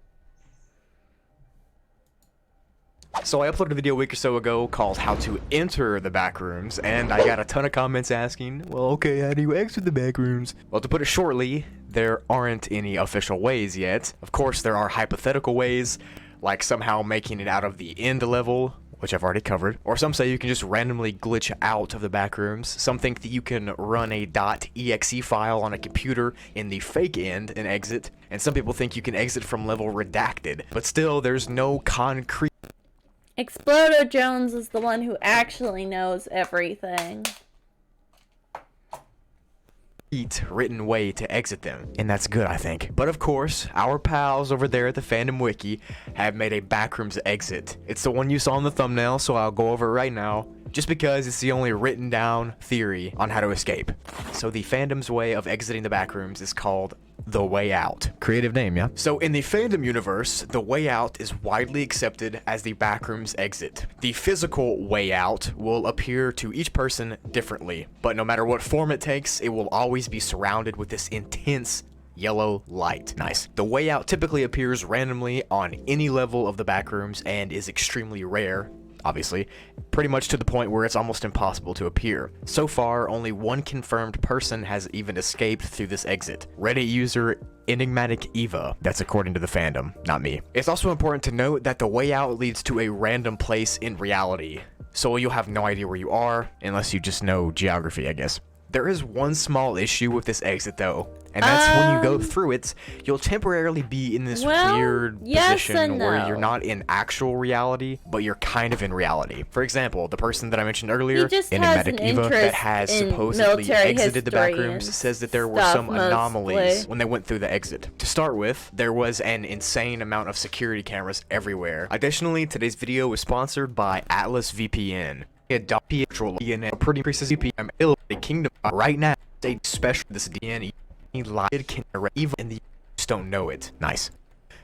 So I uploaded a video a week or so ago called How to Enter the Backrooms, and I got a ton of comments asking, well, okay, how do you exit the backrooms? Well, to put it shortly, there aren't any official ways yet. Of course, there are hypothetical ways, like somehow making it out of the end level, which I've already covered. Or some say you can just randomly glitch out of the backrooms. Some think that you can run a .exe file on a computer in the fake end and exit. And some people think you can exit from level redacted. But still, there's no concrete... Explodo Jones is the one who actually knows everything. written way to exit them, and that's good, I think. But of course, our pals over there at the Fandom Wiki have made a backrooms exit. It's the one you saw in the thumbnail, so I'll go over it right now, just because it's the only written down theory on how to escape. So the fandom's way of exiting the backrooms is called The Way Out. Creative name, yeah? So in the fandom universe, The Way Out is widely accepted as the backrooms exit. The physical way out will appear to each person differently, but no matter what form it takes, it will always be surrounded with this intense yellow light. Nice. The way out typically appears randomly on any level of the backrooms and is extremely rare, obviously, pretty much to the point where it's almost impossible to appear. So far, only one confirmed person has even escaped through this exit. Reddit user Enigmatic Eva. That's according to the fandom, not me. It's also important to note that the way out leads to a random place in reality, so you'll have no idea where you are, unless you just know geography, I guess. There is one small issue with this exit though, and that's when you go through it, you'll temporarily be in this weird position where you're not in actual reality, but you're kind of in reality. For example, the person that I mentioned earlier, Enigmatic Eva, that has supposedly exited the backrooms, says that there were some anomalies when they went through the exit. To start with, there was an insane amount of security cameras everywhere. Additionally, today's video was sponsored by Atlas VPN. Pretty increases VPN Kingdom right now. They special this DNA live can even and you just don't know it. Nice.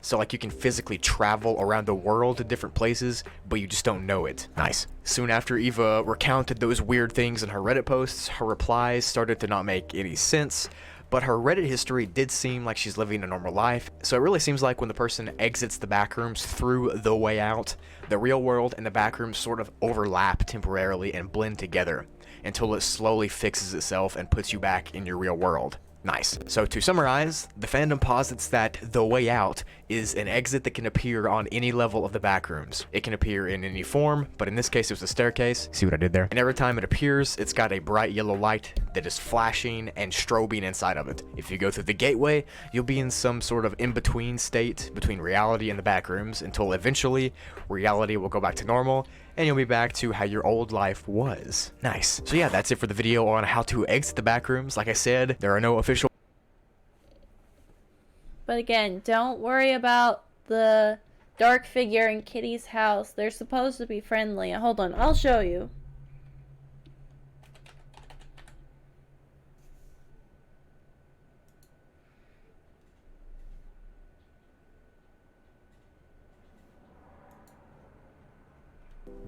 So like you can physically travel around the world to different places, but you just don't know it. Nice. Soon after Eva recounted those weird things in her Reddit posts, her replies started to not make any sense. But her Reddit history did seem like she's living a normal life, so it really seems like when the person exits the backrooms through the way out, the real world and the backrooms sort of overlap temporarily and blend together until it slowly fixes itself and puts you back in your real world. Nice. So to summarize, the fandom posits that the way out is an exit that can appear on any level of the backrooms. It can appear in any form, but in this case it was a staircase. See what I did there? And every time it appears, it's got a bright yellow light that is flashing and strobing inside of it. If you go through the gateway, you'll be in some sort of in-between state between reality and the backrooms until eventually reality will go back to normal and you'll be back to how your old life was. Nice. So yeah, that's it for the video on how to exit the backrooms. Like I said, there are no official... But again, don't worry about the dark figure in Kitty's house. They're supposed to be friendly. Hold on, I'll show you.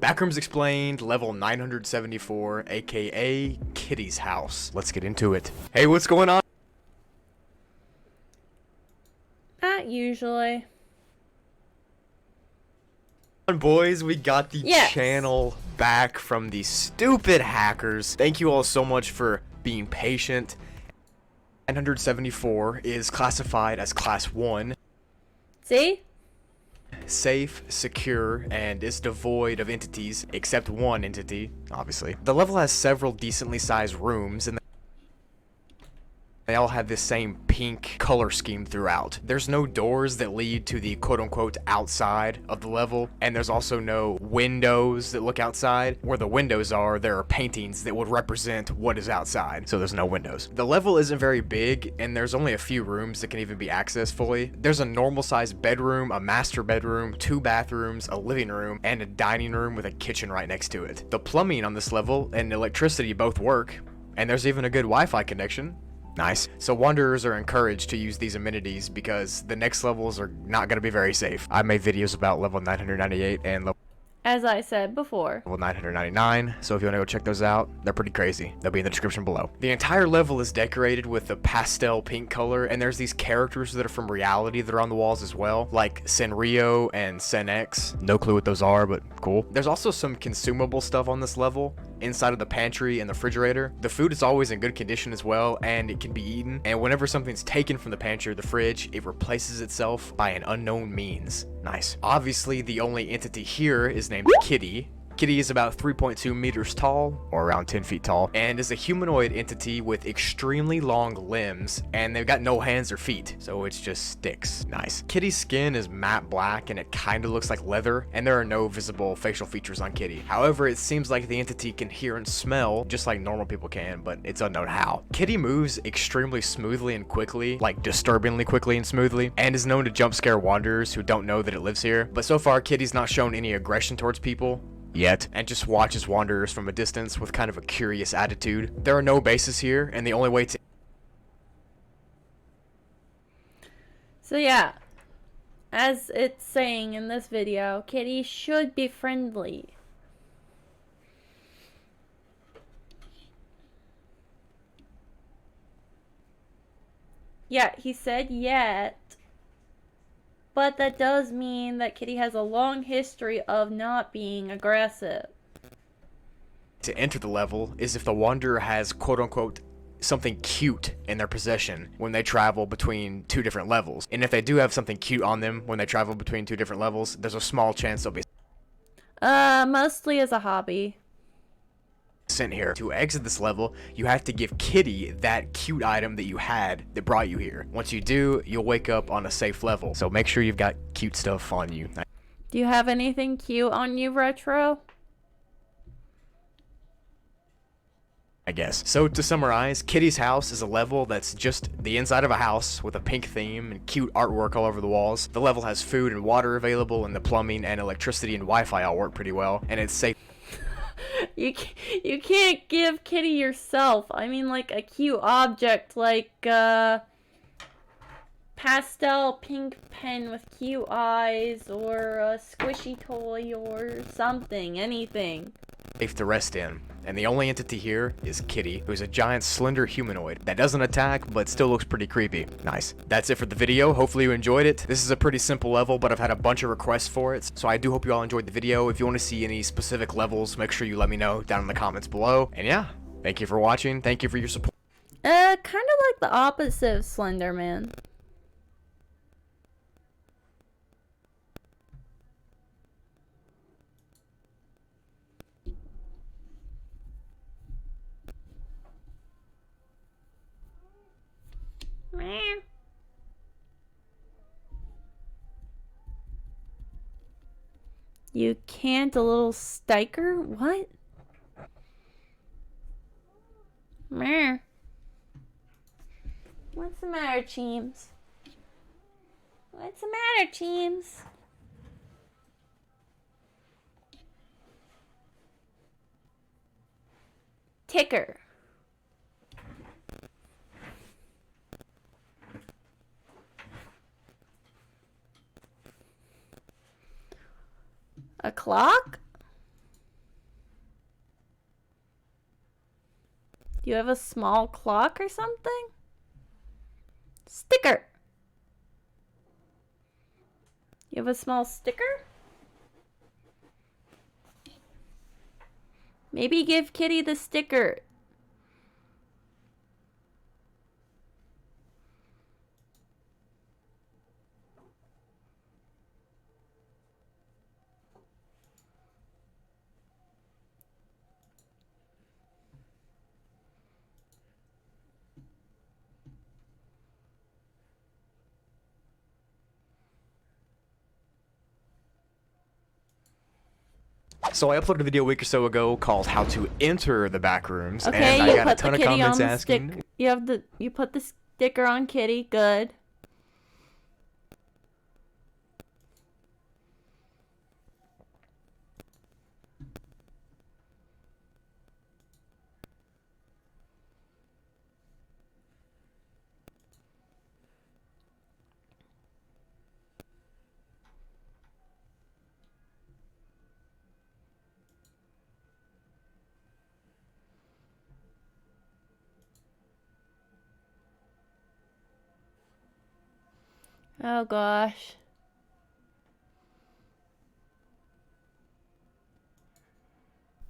Backrooms Explained, level 974, aka Kitty's house. Let's get into it. Hey, what's going on? Not usually. Boys, we got the channel back from the stupid hackers. Thank you all so much for being patient. 974 is classified as class 1. See? Safe, secure, and is devoid of entities, except one entity, obviously. The level has several decently sized rooms, and they all have this same pink color scheme throughout. There's no doors that lead to the quote-unquote outside of the level, and there's also no windows that look outside. Where the windows are, there are paintings that would represent what is outside, so there's no windows. The level isn't very big, and there's only a few rooms that can even be accessed fully. There's a normal-sized bedroom, a master bedroom, 2 bathrooms, a living room, and a dining room with a kitchen right next to it. The plumbing on this level and electricity both work, and there's even a good Wi-Fi connection. Nice. So wanderers are encouraged to use these amenities because the next levels are not going to be very safe. I made videos about level 998 and level As I said before. 999, so if you want to go check those out, they're pretty crazy. They'll be in the description below. The entire level is decorated with a pastel pink color, and there's these characters that are from reality that are on the walls as well, like Senrio and Senex. No clue what those are, but cool. There's also some consumable stuff on this level, inside of the pantry and the refrigerator. The food is always in good condition as well, and it can be eaten, and whenever something's taken from the pantry or the fridge, it replaces itself by an unknown means. Nice. Obviously, the only entity here is named Kitty. Kitty is about 3.2 meters tall, or around 10 feet tall, and is a humanoid entity with extremely long limbs, and they've got no hands or feet, so it's just sticks. Nice. Kitty's skin is matte black, and it kinda looks like leather, and there are no visible facial features on Kitty. However, it seems like the entity can hear and smell, just like normal people can, but it's unknown how. Kitty moves extremely smoothly and quickly, like disturbingly quickly and smoothly, and is known to jump scare wanderers who don't know that it lives here. But so far, Kitty's not shown any aggression towards people yet, and just watches wanderers from a distance with kind of a curious attitude. There are no bases here, and the only way to... So yeah, as it's saying in this video, Kitty should be friendly. Yeah, he said yet, but that does mean that Kitty has a long history of not being aggressive. To enter the level is if the wanderer has quote-unquote something cute in their possession when they travel between two different levels. And if they do have something cute on them when they travel between two different levels, there's a small chance they'll be Mostly as a hobby. Sent here. To exit this level, you have to give Kitty that cute item that you had that brought you here. Once you do, you'll wake up on a safe level. So make sure you've got cute stuff on you. Do you have anything cute on you, Retro? I guess. So to summarize, Kitty's house is a level that's just the inside of a house with a pink theme and cute artwork all over the walls. The level has food and water available, and the plumbing and electricity and Wi-Fi all work pretty well, and it's safe. You can't give Kitty yourself. I mean, like a cute object, like pastel pink pen with cute eyes, or a squishy toy, or something, anything. Safe to rest in. And the only entity here is Kitty, who's a giant slender humanoid that doesn't attack but still looks pretty creepy. Nice. That's it for the video. Hopefully you enjoyed it. This is a pretty simple level, but I've had a bunch of requests for it, so I do hope you all enjoyed the video. If you want to see any specific levels, make sure you let me know down in the comments below. And yeah, thank you for watching. Thank you for your support. Kind of like the opposite of Slender Man. You can't, a little stiker? What? Meh. What's the matter, Cheems? What's the matter, Cheems? Ticker. A clock? Do you have a small clock or something? Sticker. You have a small sticker? Maybe give Kitty the sticker. So I uploaded a video a week or so ago called "How to Enter the Backrooms," Okay, and I you got a put ton the of kitty on comments the asking. You put the sticker on Kitty. Good. Oh gosh.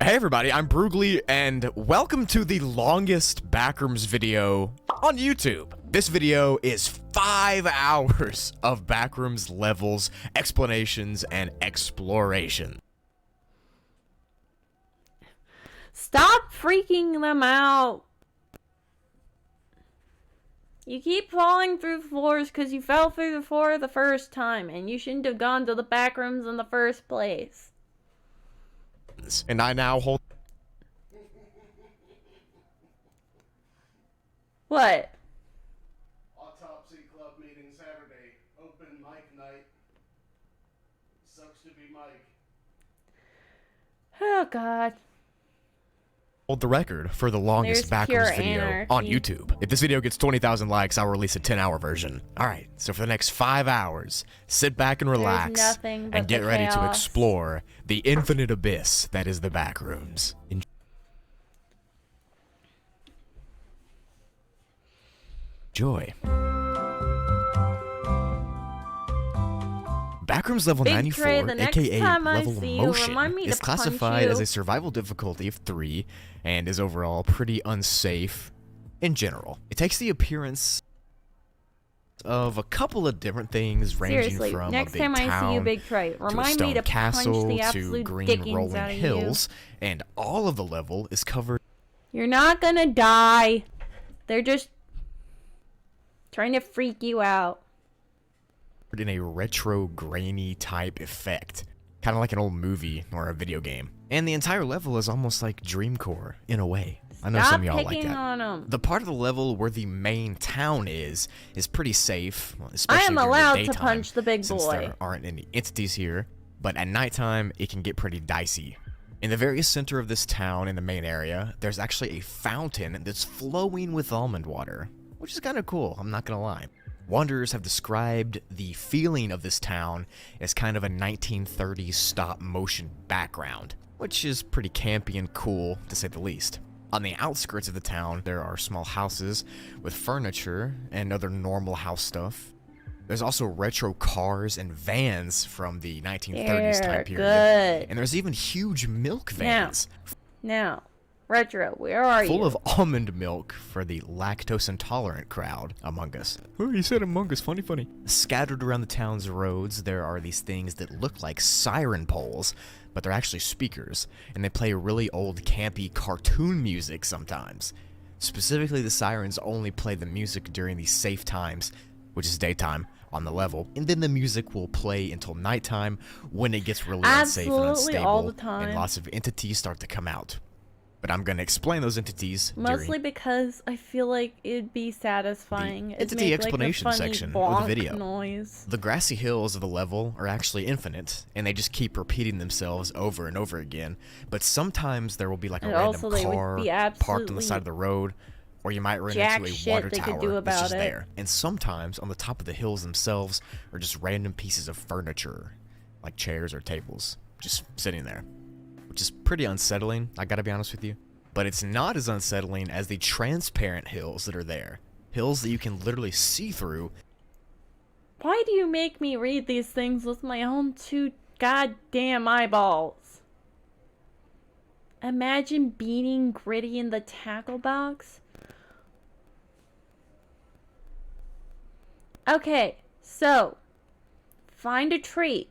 Hey everybody, I'm Brugly, and welcome to the longest Backrooms video on YouTube. This video is 5 hours of Backrooms levels, explanations, and exploration. Stop freaking them out. You keep falling through floors because you fell through the floor the first time, and you shouldn't have gone to the back rooms in the first place. And I now hold... What? Autopsy Club meeting Saturday. Open mic night. Sucks to be Mike. Oh, God. hold the record for the longest backrooms video on YouTube. If this video gets 20,000 likes, I'll release a 10-hour version. Alright, so for the next 5 hours, sit back and relax and get ready to explore the infinite abyss that is the backrooms. Enjoy. Backrooms level 94, aka level motion, is classified as a survival difficulty of 3 and is overall pretty unsafe in general. It takes the appearance of a couple of different things ranging from next a big time town I see you, Big Trey, remind to a me to stone castle punch the to absolute green dickens rolling out of hills, and all of the level is covered. You're not gonna die. They're just trying to freak you out. In a retro grainy type effect, kind of like an old movie or a video game. And the entire level is almost like Dreamcore in a way. I know some of y'all like that. The part of the level where the main town is pretty safe, especially I am during allowed the to daytime, punch the big since boy. there aren't any entities here. But at nighttime, it can get pretty dicey. In the very center of this town, in the main area, there's actually a fountain that's flowing with almond water, which is kind of cool, I'm not gonna lie. Wanderers have described the feeling of this town as kind of a 1930s stop-motion background, which is pretty campy and cool, to say the least. On the outskirts of the town, there are small houses with furniture and other normal house stuff. There's also retro cars and vans from the 1930s time period. Good. And there's even huge milk vans. Now, Retro, where are you? Full of almond milk for the lactose intolerant crowd among us. Oh, you said among us, funny. Scattered around the town's roads, there are these things that look like siren poles, but they're actually speakers, and they play really old campy cartoon music sometimes. Specifically, the sirens only play the music during the safe times, which is daytime, on the level, and then the music will play until nighttime when it gets really unsafe and unstable, all the time. and lots of entities start to come out. But I'm going to explain those entities mostly because I feel like it'd be satisfying. The entity explanation section of the video. Noise. The grassy hills of the level are actually infinite, and they just keep repeating themselves over and over again. But sometimes there will be like a random car parked on the side of the road, or you might run into a water tower that's just there. And sometimes on the top of the hills themselves are just random pieces of furniture, like chairs or tables, just sitting there. Which is pretty unsettling, I gotta be honest with you. But it's not as unsettling as the transparent hills that are there. Hills that you can literally see through. Why do you make me read these things with my own 2 goddamn eyeballs? Imagine beating Gritty in the tackle box. Okay, so find a tree.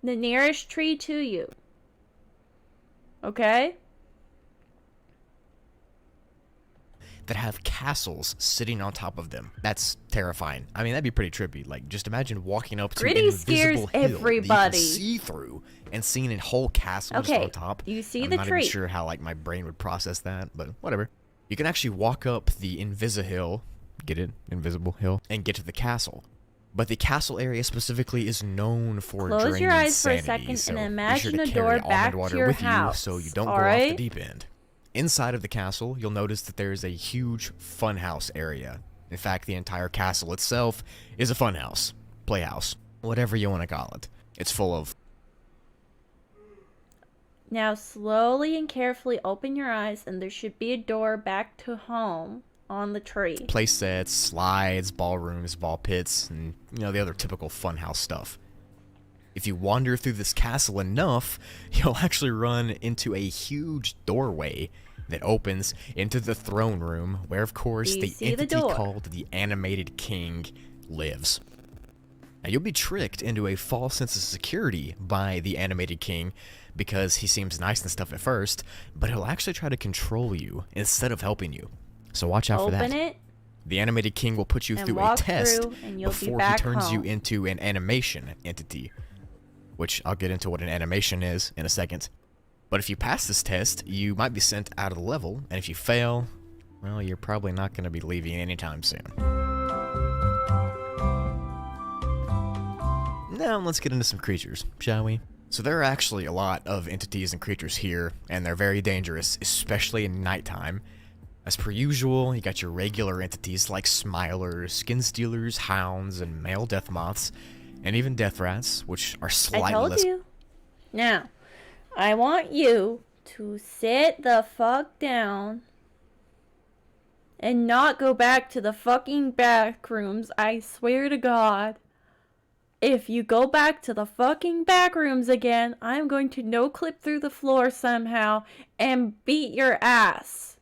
The nearest tree to you. Okay? That have castles sitting on top of them. That's terrifying. I mean, that'd be pretty trippy. Like, just imagine walking up to an invisible hill everybody. that you can see through and seeing a whole castle just on top. You see I'm the not tree. even sure how like my brain would process that, but whatever. You can actually walk up the Invisihill, get it? Invisible hill, and get to the castle. But the castle area specifically is known for Close your eyes for a insanity, second and so imagine be sure a to door carry back almond water to your with house. you so you don't go Alright? off the deep end. Inside of the castle, you'll notice that there is a huge funhouse area. In fact, the entire castle itself is a funhouse, playhouse, whatever you want to call it. It's full of... Now slowly and carefully open your eyes and there should be a door back to home on the tree. play sets, slides, ballrooms, ball pits, and, you know, the other typical funhouse stuff. If you wander through this castle enough, you'll actually run into a huge doorway that opens into the throne room, where, of course, the entity called the Animated King lives. Now, you'll be tricked into a false sense of security by the animated king because he seems nice and stuff at first, but he'll actually try to control you instead of helping you. So watch out for that. Open it. The animated king will put you And through a walk test through, and you'll be before he back turns you home. into an animation entity, which I'll get into what an animation is in a second. But if you pass this test, you might be sent out of the level, and if you fail, well, you're probably not going to be leaving anytime soon. Now let's get into some creatures, shall we? So there are actually a lot of entities and creatures here, and they're very dangerous, especially in nighttime. As per usual, you got your regular entities like smilers, skin stealers, hounds, and male death moths, and even death rats, which are slightly I told less. you. Now, I want you to sit the fuck down and not go back to the fucking back rooms. I swear to God. If you go back to the fucking back rooms again, I'm going to no-clip through the floor somehow and beat your ass.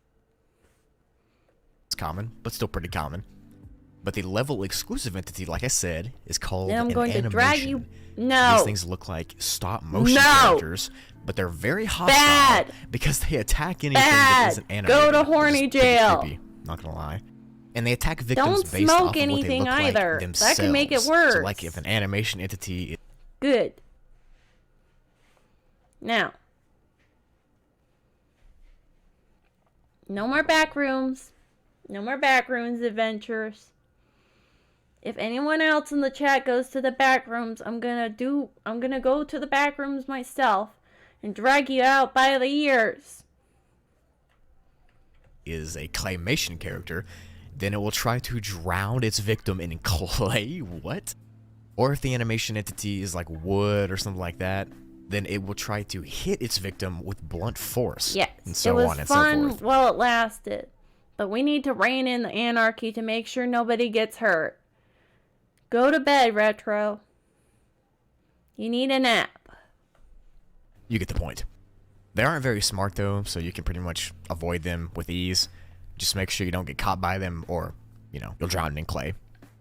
It's common, but still pretty common. But the level exclusive entity, like I said, is called And I'm an going to animation. drag you. No. These things look like stop motion No. characters, but they're very hostile Bad. because they attack anything that Bad. isn't animated. Go to which is horny pretty jail. creepy, not gonna lie. And they attack victims Don't based smoke off of what they anything look either. like themselves. That can make it So worse. like if an animation entity Good. Now. No more back rooms. No more back rooms adventures. If anyone else in the chat goes to the back rooms, I'm gonna go to the back rooms myself and drag you out by the ears. is a claymation character, then it will try to drown its victim in clay. What? Or if the animation entity is like wood or something like that, then it will try to hit its victim with blunt force. Yes, and so it was on and so fun forth. while it lasted. But we need to rein in the anarchy to make sure nobody gets hurt. Go to bed, Retro. You need a nap. You get the point. They aren't very smart though, so you can pretty much avoid them with ease. Just make sure you don't get caught by them, or, you'll drown in clay.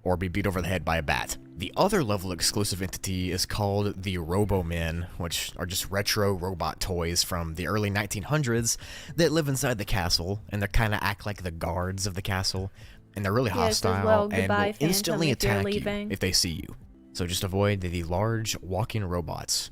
Or be beat over the head by a bat. The other level exclusive entity is called the Robo-Men, which are just retro robot toys from the early 1900s that live inside the castle, and they kind of act like the guards of the castle. And they're really Yes, as hostile well. and Goodbye, will Phantom, instantly if you're attack you leaving. if they see you. So just avoid the large walking robots.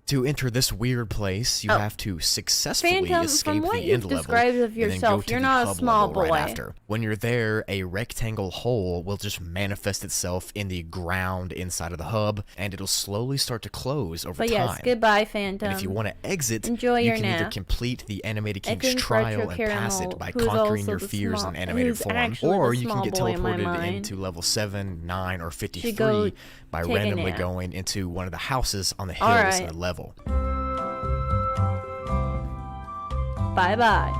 To enter this weird place, you have to successfully Phantom, escape from what the you've end level, described of and then go yourself, to you're the not a hub small level right boy. after. When you're there, a rectangle hole will just manifest itself in the ground inside of the hub, and it'll slowly start to close over But time. yes, goodbye, Phantom. And if you want to exit, Enjoy you your can either nap. complete the animated I king's think trial Retro and pass it Caramel, by who's conquering also your the fears small- in animated who's form, actually or the you can small get boy in my teleported mind, into level 7, 9, or should 53 go by take a randomly nap. going into one of the houses on the hills Alright. in the level. Bye-bye.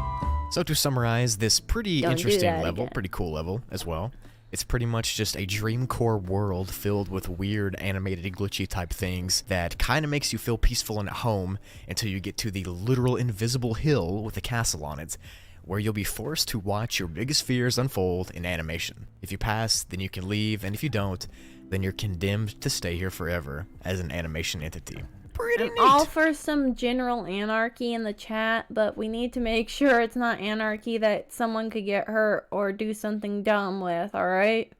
So to summarize, this pretty Don't do interesting that level, again. pretty cool level as well. It's pretty much just a Dreamcore world filled with weird animated glitchy type things that kind of makes you feel peaceful and at home until you get to the literal invisible hill with a castle on it, where you'll be forced to watch your biggest fears unfold in animation. If you pass, then you can leave, and if you don't, then you're condemned to stay here forever as an animation entity. Pretty I'm neat. all for some general anarchy in the chat, but we need to make sure it's not anarchy that someone could get hurt or do something dumb with, alright?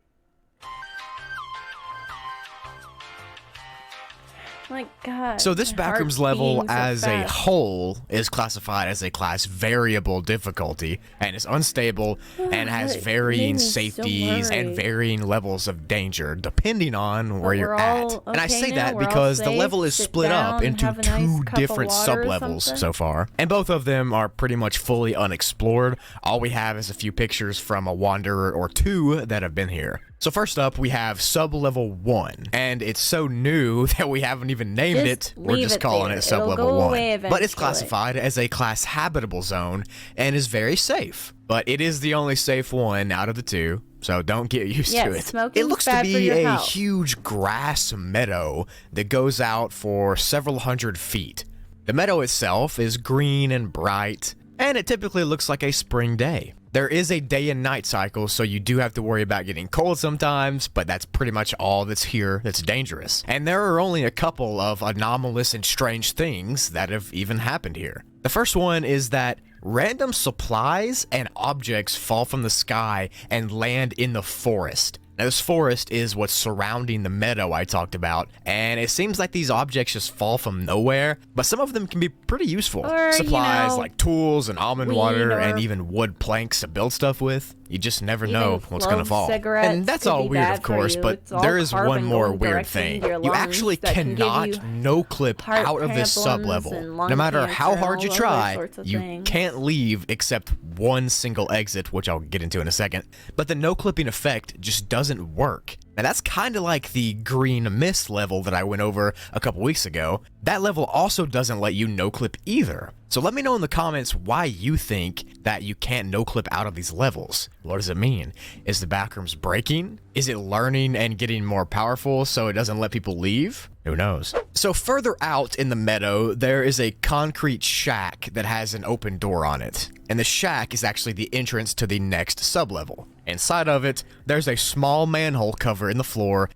My God. So this my heart's backrooms level beating so as a fast. whole is classified as a class variable difficulty and is unstable and has It made varying me so safeties and worried. varying levels of danger depending on where But you're we're at. all And I okay say now? that We're all because the safe? level is Sit split up down, into have a nice two cup of different water or sub-levels something? so far. And both of them are pretty much fully unexplored. All we have is a few pictures from a wanderer or two that have been here. So first up, we have sub-level 1, and it's so new that we haven't even named Just it. We're leave just it calling there. it It'll sub-level go 1. away But it's eventually. classified as a class habitable zone and is very safe. But it is the only safe one out of the two, so don't get used Yes, to it. smoking's It looks to bad for be your a health. huge grass meadow that goes out for several hundred feet. The meadow itself is green and bright, and it typically looks like a spring day. There is a day and night cycle, so you do have to worry about getting cold sometimes, but that's pretty much all that's here that's dangerous. And there are only a couple of anomalous and strange things that have even happened here. The first one is that random supplies and objects fall from the sky and land in the forest. Now, this forest is what's surrounding the meadow I talked about, and it seems like these objects just fall from nowhere, but some of them can be pretty useful. Or, Supplies like tools and almond water or and even wood planks to build stuff with. You just never even know what's gonna clove fall. cigarettes And that's could all be weird, bad of course, for you. but It's all there is one carbon more going weird directly thing. into your You lungs actually that can give cannot you no-clip heart out of this problems sub-level. and lung No matter how cancer and hard you all other try, sorts of you things. can't leave except one single exit, which I'll get into in a second. But the no-clipping effect just doesn't work. Now that's kind of like the green mist level that I went over a couple weeks ago. That level also doesn't let you no-clip either. So let me know in the comments why you think that you can't no-clip out of these levels. What does it mean? Is the backrooms breaking? Is it learning and getting more powerful so it doesn't let people leave? Who knows? So further out in the meadow, there is a concrete shack that has an open door on it. And the shack is actually the entrance to the next sublevel. Inside of it, there's a small manhole cover in the floor.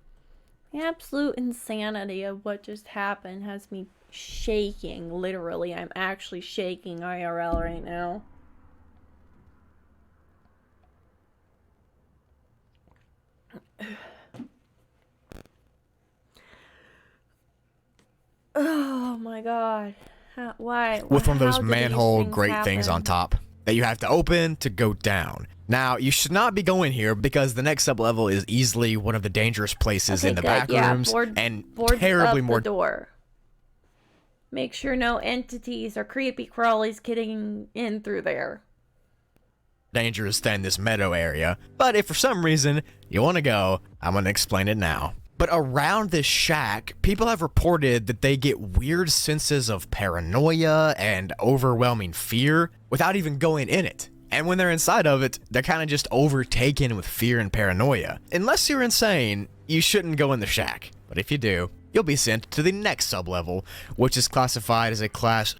The absolute insanity of what just happened has me shaking. Literally, I'm actually shaking IRL right now. Oh my god. Why? With one of those How did these manhole things grate things on happen? top that you have to open to go down. Now, you should not be going here because the next sublevel is easily one of the dangerous places Okay, in the good. back Yeah, rooms board terribly up more the door. Make sure no entities or creepy crawlies getting in through there. dangerous than this meadow area. But if for some reason you want to go, I'm going to explain it now. But around this shack, people have reported that they get weird senses of paranoia and overwhelming fear without even going in it. And when they're inside of it, they're kind of just overtaken with fear and paranoia. Unless you're insane, you shouldn't go in the shack. But if you do, you'll be sent to the next sublevel, which is classified as a class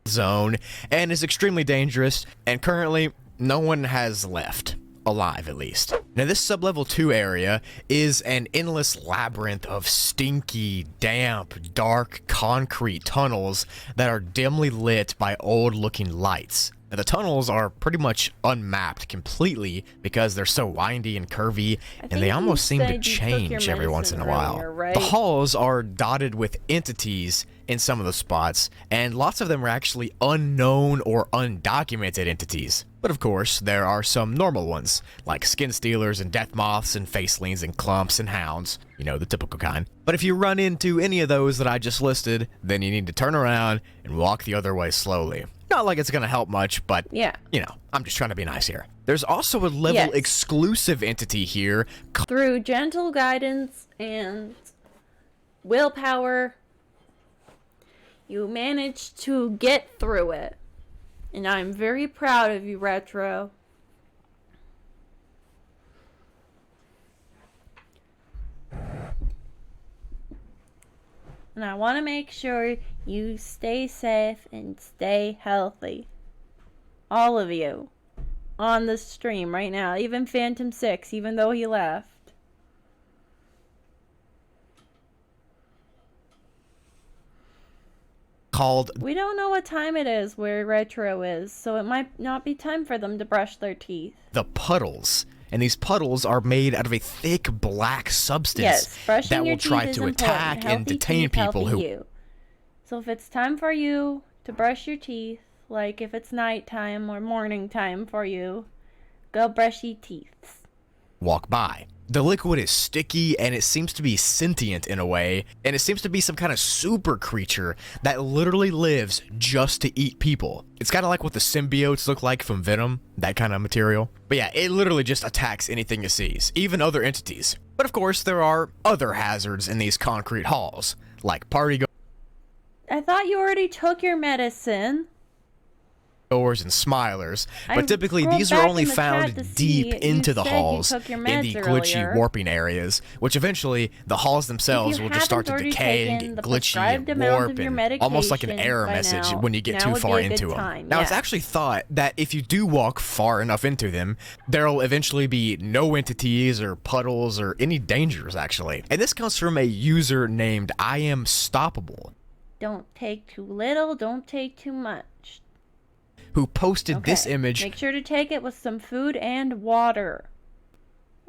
zone and is extremely dangerous, and currently no one has left. Alive, at least. Now, this sublevel 2 area is an endless labyrinth of stinky, damp, dark concrete tunnels that are dimly lit by old-looking lights. Now, the tunnels are pretty much unmapped completely because they're so windy and curvy, and they almost seem to change every once in a while. Earlier, right? The halls are dotted with entities in some of the spots, and lots of them are actually unknown or undocumented entities. But of course, there are some normal ones, like skin stealers and death moths and facelings and clumps and hounds, you know, the typical kind. But if you run into any of those that I just listed, then you need to turn around and walk the other way slowly. Not like it's gonna help much, but, yeah, you know, I'm just trying to be nice here. There's also a level exclusive entity here. Through gentle guidance and willpower, you managed to get through it. And I'm very proud of you, Retro. And I want to make sure you stay safe and stay healthy. All of you. On the stream right now. Even Phantom 6, even though he left. Called... We don't know what time it is where Retro is, so it might not be time for them to brush their teeth. The puddles. And these puddles are made out of a thick black substance that will try to attack and detain people who... You. So if it's time for you to brush your teeth, like if it's nighttime or morning time for you, go brush your teeth. Walk by. The liquid is sticky and it seems to be sentient in a way, and it seems to be some kind of super creature that literally lives just to eat people. It's kind of like what the symbiotes look like from Venom, that kind of material. But yeah, it literally just attacks anything it sees, even other entities. But of course, there are other hazards in these concrete halls, like party I thought you already took your medicine. doors and smilers, I but typically scrolled these are back only in the chat to found deep see. into You the said you halls took your in the meds glitchy earlier. warping areas, which eventually the halls themselves will just start to haven't already decay and taken get the glitchy prescribed and amount warp of your and almost like an medication error by message now, when you get now too would far be a good into them. time, Now, it's yeah. actually thought that if you do walk far enough into them, there'll eventually be no entities or puddles or any dangers, actually. And this comes from a user named I Am Stoppable, Don't take too little, don't take too much. who posted this Okay, image. Make sure to take it with some food and water.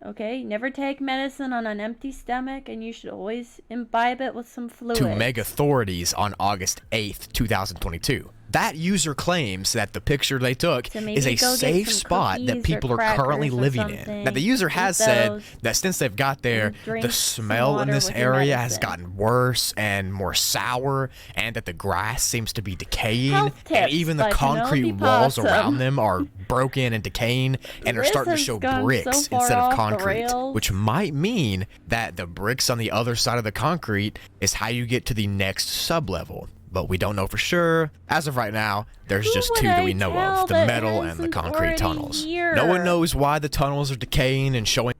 Okay, never take medicine on an empty stomach, and you should always imbibe it with some fluid. To Meg authorities on August 8th, 2022. That user claims that the picture they took So is maybe a go get safe some spot that cookies or people are currently crackers or living in. something. Now, the user has Eat said those that since they've got there, and drink the some smell in water this with your area has medicine. gotten worse and more sour, and that the grass seems to be decaying, Health and tips even the by concrete Penelope walls Possum. around them are broken and decaying and are This starting to has show gone bricks so far instead of off the concrete, rails. which might mean that the bricks on the other side of the concrete is how you get to the next sublevel. But we don't know for sure. As of right now, there's Who just would two that I we know tell of, the that metal and the Hanson's concrete already tunnels. here? No one knows why the tunnels are decaying and showing.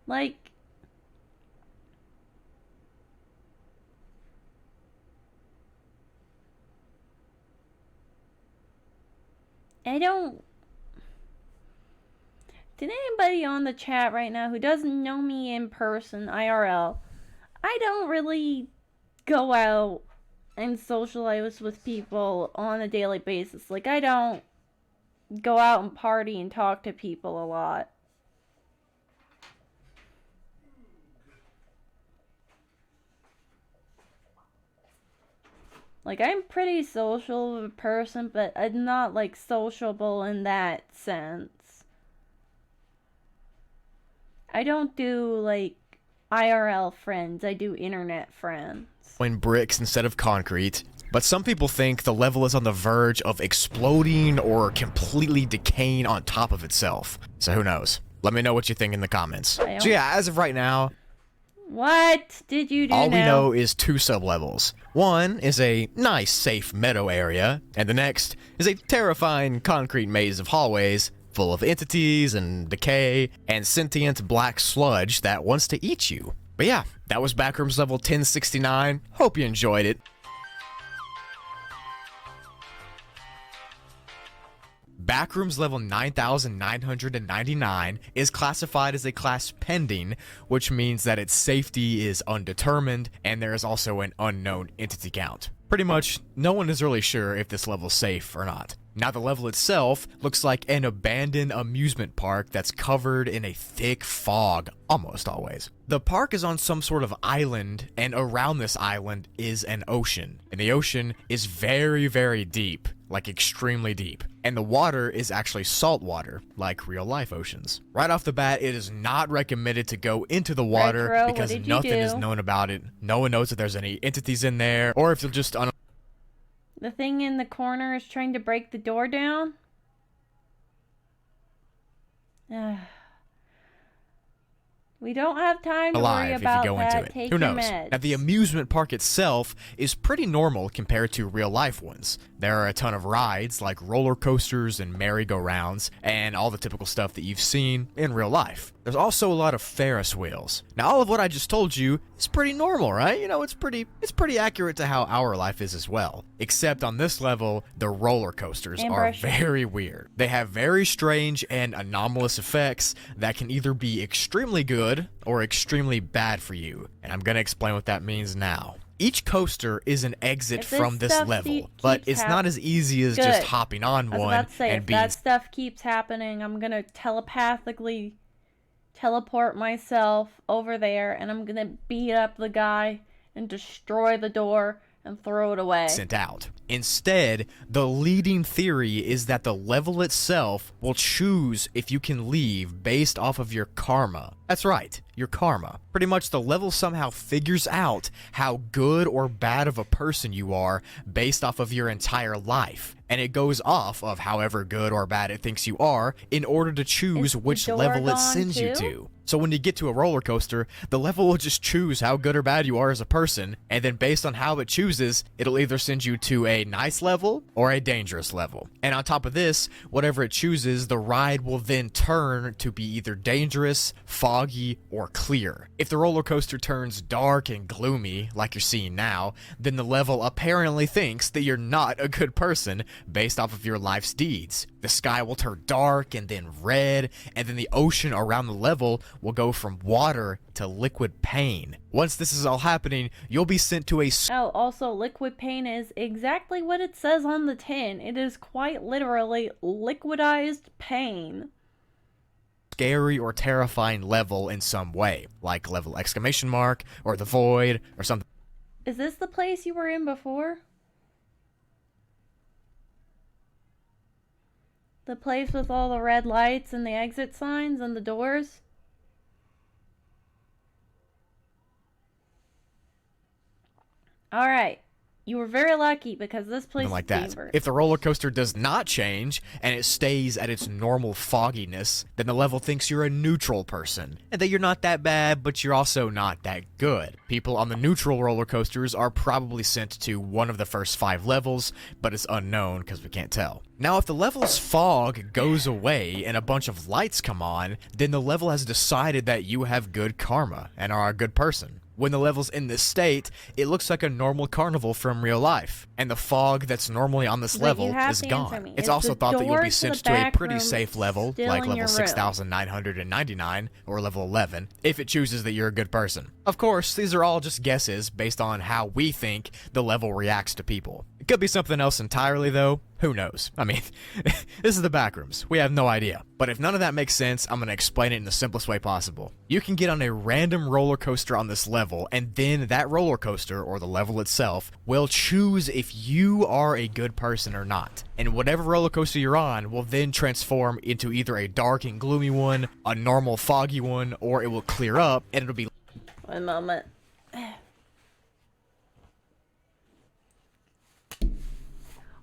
Like, I don't. Did anybody on the chat right now who doesn't know me in person, IRL, I don't really go out and socialize with people on a daily basis. Like, I don't go out and party and talk to people a lot. Like, I'm pretty social of a person, but I'm not, like, sociable in that sense. I don't do, like, IRL friends. I do internet friends. Bricks instead of concrete. But some people think the level is on the verge of exploding or completely decaying on top of itself. So who knows? Let me know what you think in the comments. So yeah, as of right now, what did you do all now? we know is two sublevels. One is a nice, safe meadow area, and the next is a terrifying concrete maze of hallways full of entities and decay and sentient black sludge that wants to eat you. But yeah, that was Backrooms level 1069. Hope you enjoyed it. Backrooms level 9999 is classified as a class pending, which means that its safety is undetermined, and there is also an unknown entity count. Pretty much, no one is really sure if this level's safe or not. Now, the level itself looks like an abandoned amusement park that's covered in a thick fog, almost always. The park is on some sort of island, and around this island is an ocean. And the ocean is very, very deep, like extremely deep. And the water is actually salt water, like real life oceans. Right off the bat, it is not recommended to go into the water Retro, what because did you nothing is do? known about it. No one knows if there's any entities in there, or if you'll just The thing in the corner is trying to break the door down? We don't have time to worry alive if you about go that. into it. Take Who your knows? meds. Now, the amusement park itself is pretty normal compared to real life ones. There are a ton of rides like roller coasters and merry-go-rounds and all the typical stuff that you've seen in real life. There's also a lot of Ferris wheels. Now, all of what I just told you is pretty normal, right? You know, it's pretty accurate to how our life is as well. Except on this level, the roller coasters are very weird. They have very strange and anomalous effects that can either be extremely good or extremely bad for you. And I'm gonna explain what that means now. Each coaster is an exit from this level, but it's not as easy as just hopping on one about to say, and if being that stuff keeps happening, I'm gonna telepathically teleport myself over there, and I'm gonna beat up the guy and destroy the door and throw it away. sent out. Instead, the leading theory is that the level itself will choose if you can leave based off of your karma. That's right, your karma. Pretty much the level somehow figures out how good or bad of a person you are based off of your entire life. And it goes off of however good or bad it thinks you are in order to choose which level it sends you to. So when you get to a roller coaster, the level will just choose how good or bad you are as a person, and then based on how it chooses, it'll either send you to a nice level or a dangerous level. And on top of this, whatever it chooses, the ride will then turn to be either dangerous, foggy, or clear. If the roller coaster turns dark and gloomy, like you're seeing now, then the level apparently thinks that you're not a good person based off of your life's deeds. The sky will turn dark and then red, and then the ocean around the level will go from water to liquid pain. Once this is all happening, you'll be sent to a Oh, also, liquid pain is exactly what it says on the tin. It is quite literally liquidized pain. Scary or terrifying level in some way, like level exclamation mark, or the void, or something. Is this the place you were in before? The place with all the red lights and the exit signs and the doors? Alright. You were very lucky because this place Like is that. dangerous. If the roller coaster does not change and it stays at its normal fogginess, then the level thinks you're a neutral person and that you're not that bad, but you're also not that good. People on the neutral roller coasters are probably sent to one of the first 5 levels, but it's unknown because we can't tell. Now, if the level's fog goes away and a bunch of lights come on, then the level has decided that you have good karma and are a good person. When the level's in this state, it looks like a normal carnival from real life, and the fog that's normally on this level is gone. It's also thought that you'll be sent to a pretty safe level, like level 6,999 or level 11, if it chooses that you're a good person. Of course, these are all just guesses based on how we think the level reacts to people. It could be something else entirely, though. Who knows? I mean, this is the Backrooms. We have no idea. But if none of that makes sense, I'm going to explain it in the simplest way possible. You can get on a random roller coaster on this level, and then that roller coaster, or the level itself, will choose if you are a good person or not. And whatever roller coaster you're on will then transform into either a dark and gloomy one, a normal foggy one, or it will clear up, and it'll be... One moment.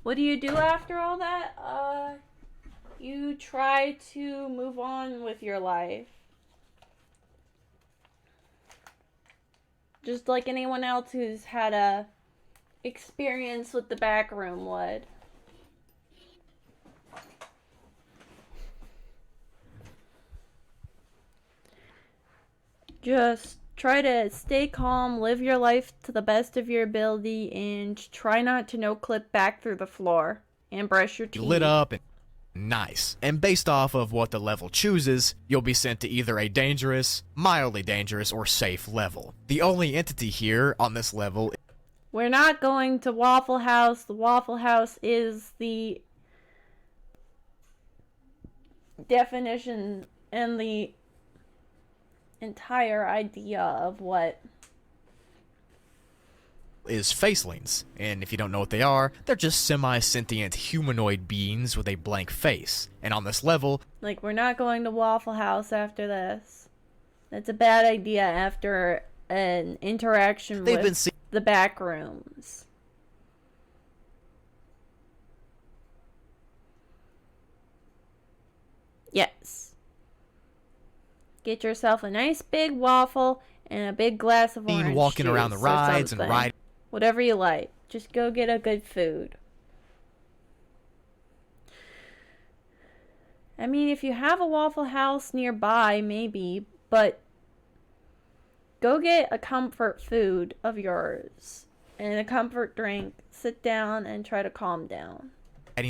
What do you do after all that? You try to move on with your life. Just like anyone else who's had a experience with the back room would. Just try to stay calm, live your life to the best of your ability, and try not to no-clip back through the floor. And brush your teeth. Lit up and nice. And based off of what the level chooses, you'll be sent to either a dangerous, mildly dangerous, or safe level. The only entity here on this level... We're not going to Waffle House. The Waffle House is the definition and the entire idea of what is facelings, and if you don't know what they are, they're just semi-sentient humanoid beings with a blank face. And on this level, like, we're not going to Waffle House after this. That's a bad idea after an interaction with the back rooms. Yes. Get yourself a nice big waffle and a big glass of orange walking juice around the rides and riding. Whatever you like. Just go get a good food. I mean, if you have a Waffle House nearby, maybe, but go get a comfort food of yours and a comfort drink. Sit down and try to calm down.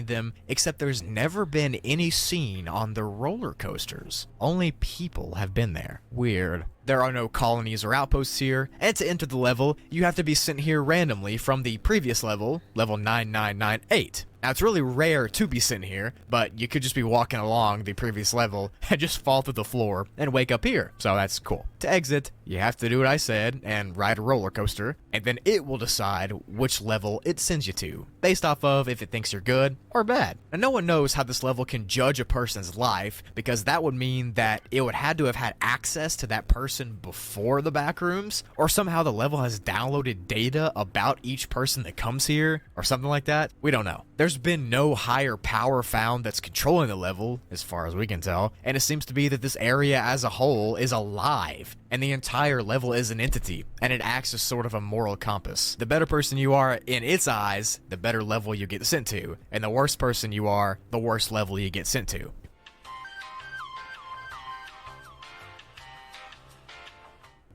Them, except there's never been any scene on the roller coasters. Only people have been there. Weird. There are no colonies or outposts here, and to enter the level, you have to be sent here randomly from the previous level, level 9998. Now, it's really rare to be sitting here, but you could just be walking along the previous level and just fall through the floor and wake up here, so that's cool. To exit, you have to do what I said and ride a roller coaster, and then it will decide which level it sends you to, based off of if it thinks you're good or bad. Now, no one knows how this level can judge a person's life, because that would mean that it would have to have had access to that person before the back rooms, or somehow the level has downloaded data about each person that comes here, or something like that. We don't know. There's been no higher power found that's controlling the level, as far as we can tell, and it seems to be that this area as a whole is alive, and the entire level is an entity, and it acts as sort of a moral compass. The better person you are in its eyes, the better level you get sent to, and the worse person you are, the worse level you get sent to.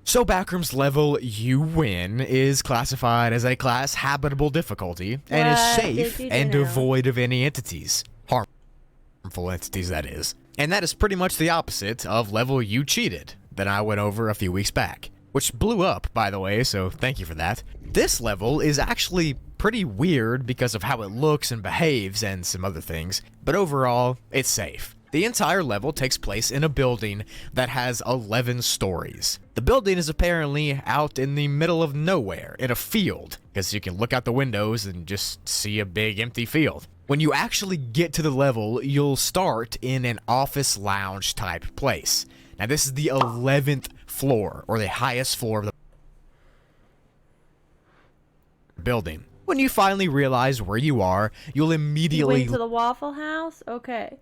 So Backrooms level you win is classified as a class habitable difficulty and is safe and devoid of any entities. Harmful entities, that is. And that is pretty much the opposite of level you cheated that I went over a few weeks back, which blew up, by the way, so thank you for that. This level is actually pretty weird because of how it looks and behaves and some other things, but overall, it's safe. The entire level takes place in a building that has 11 stories. The building is apparently out in the middle of nowhere, in a field, because you can look out the windows and just see a big empty field. When you actually get to the level, you'll start in an office lounge type place. Now this is the 11th floor, or the highest floor of the building. When you finally realize where you are, you'll immediately You went to the Waffle House? Okay.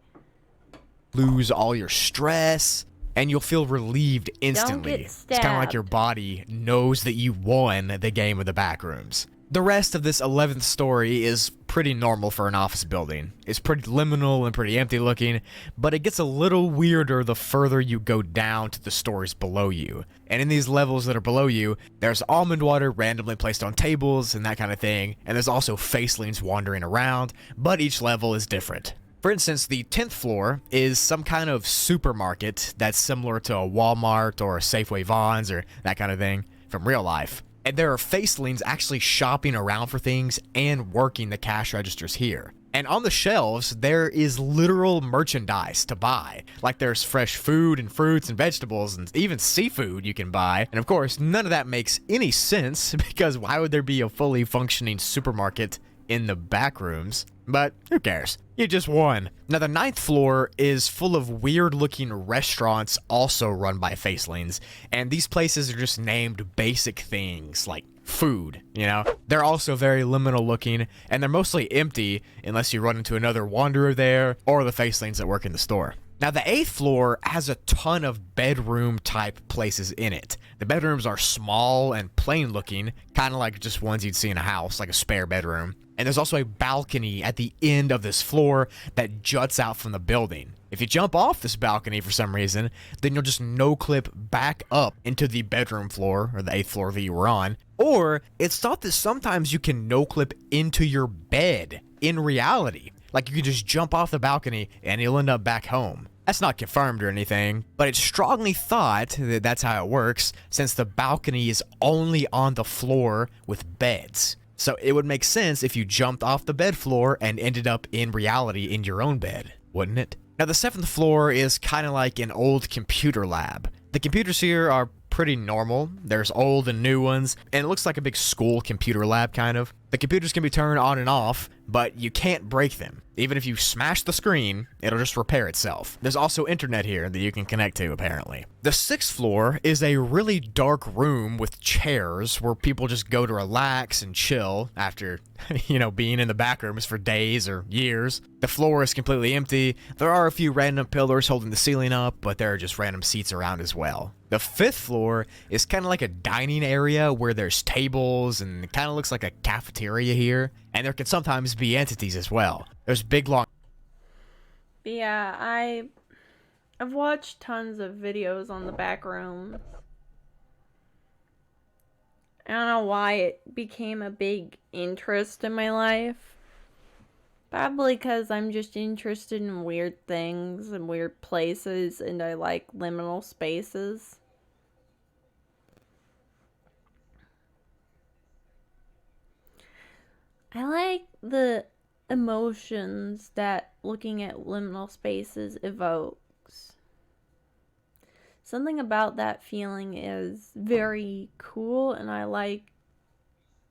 lose all your stress, and you'll feel relieved instantly. Don't get It's kind of like stabbed. your body knows that you won the game of the Backrooms. The rest of this 11th story is pretty normal for an office building. It's pretty liminal and pretty empty looking, but it gets a little weirder the further you go down to the stories below you. And in these levels that are below you, there's almond water randomly placed on tables and that kind of thing, and there's also facelings wandering around, but each level is different. For instance, the 10th floor is some kind of supermarket that's similar to a Walmart or a Safeway Vons or that kind of thing from real life. And there are facelings actually shopping around for things and working the cash registers here. And on the shelves, there is literal merchandise to buy. Like there's fresh food and fruits and vegetables and even seafood you can buy. And of course, none of that makes any sense because why would there be a fully functioning supermarket in the back rooms? But who cares? You just won. Now the 9th floor is full of weird looking restaurants also run by facelings, and these places are just named basic things like food, you know? They're also very liminal looking, and they're mostly empty unless you run into another wanderer there or the facelings that work in the store. Now the 8th floor has a ton of bedroom type places in it. The bedrooms are small and plain looking, kind of like just ones you'd see in a house, like a spare bedroom. And there's also a balcony at the end of this floor that juts out from the building. If you jump off this balcony for some reason, then you'll just no-clip back up into the bedroom floor, or the 8th floor that you were on. Or, it's thought that sometimes you can no-clip into your bed in reality. Like you could just jump off the balcony and you'll end up back home. That's not confirmed or anything, but it's strongly thought that that's how it works, since the balcony is only on the floor with beds. So it would make sense if you jumped off the bed floor and ended up in reality in your own bed, wouldn't it? Now the 7th floor is kind of like an old computer lab. The computers here are pretty normal. There's old and new ones, and it looks like a big school computer lab kind of. The computers can be turned on and off, but you can't break them. Even if you smash the screen, it'll just repair itself. There's also internet here that you can connect to, apparently. The 6th floor is a really dark room with chairs where people just go to relax and chill after, being in the back rooms for days or years. The floor is completely empty. There are a few random pillars holding the ceiling up, but there are just random seats around as well. The 5th floor is kind of like a dining area where there's tables and it kind of looks like a cafeteria here. And there can sometimes be entities as well. There's big long... Yeah, I've watched tons of videos on the back rooms. I don't know why it became a big interest in my life. Probably because I'm just interested in weird things and weird places, and I like liminal spaces. I like the emotions that looking at liminal spaces evokes. Something about that feeling is very cool, and I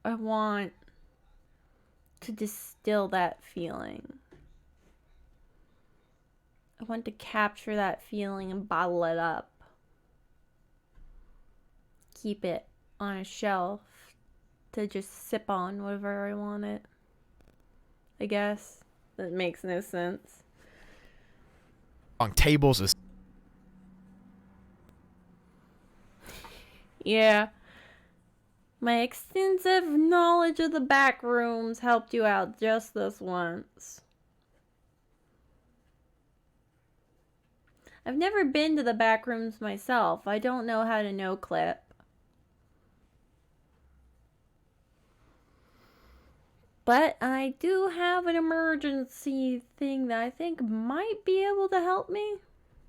want to distill that feeling. I want to capture that feeling and bottle it up. Keep it on a shelf to just sip on whatever I want it. I guess that makes no sense. On tables is... Yeah. My extensive knowledge of the back rooms helped you out just this once. I've never been to the back rooms myself. I don't know how to no clip. But I do have an emergency thing that I think might be able to help me.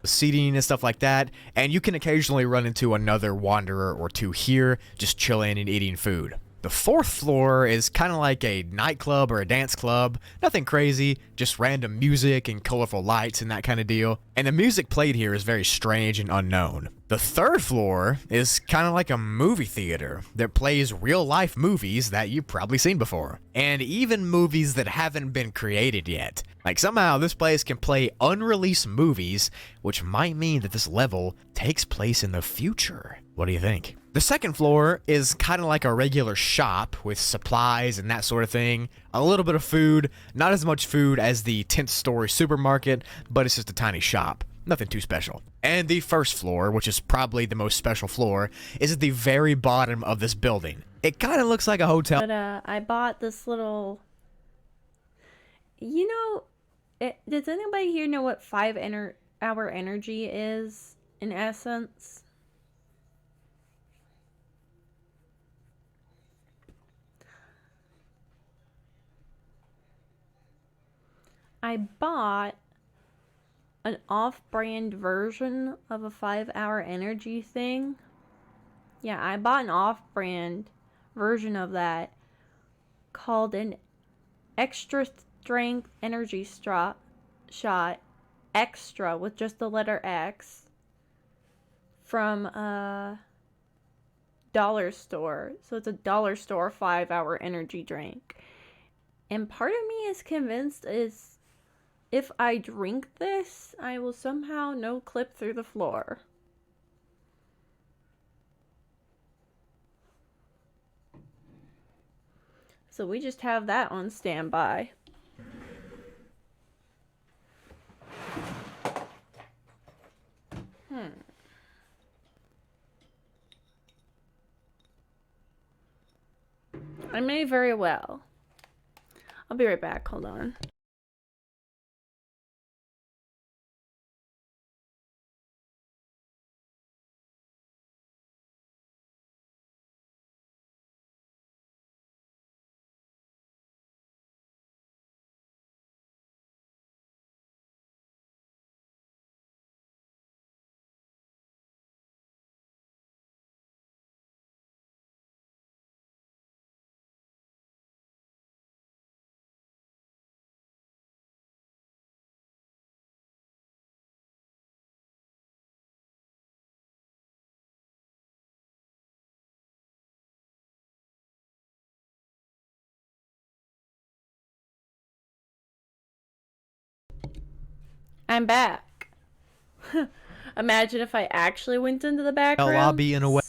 seating and stuff like that, and you can occasionally run into another wanderer or two here, just chilling and eating food. The 4th floor is kind of like a nightclub or a dance club. Nothing crazy, just random music and colorful lights and that kind of deal. And the music played here is very strange and unknown. The 3rd floor is kind of like a movie theater that plays real-life movies that you've probably seen before. And even movies that haven't been created yet. Like somehow this place can play unreleased movies, which might mean that this level takes place in the future. What do you think? The 2nd floor is kind of like a regular shop with supplies and that sort of thing. A little bit of food, not as much food as the 10th story supermarket, but it's just a tiny shop. Nothing too special. And the 1st floor, which is probably the most special floor, is at the very bottom of this building. It kind of looks like a hotel. But I bought this little... You know, does anybody here know what 5-hour energy is, in essence? I bought an off-brand version of a 5-hour energy thing. Yeah, I bought an off-brand version of that called an extra strength energy shot extra with just the letter X from a dollar store. So it's a dollar store 5-hour energy drink. And part of me is convinced if I drink this, I will somehow no clip through the floor. So we just have that on standby. I may very well. I'll be right back. Hold on. I'm back. Imagine if I actually went into the back rooms. Lobby in a way.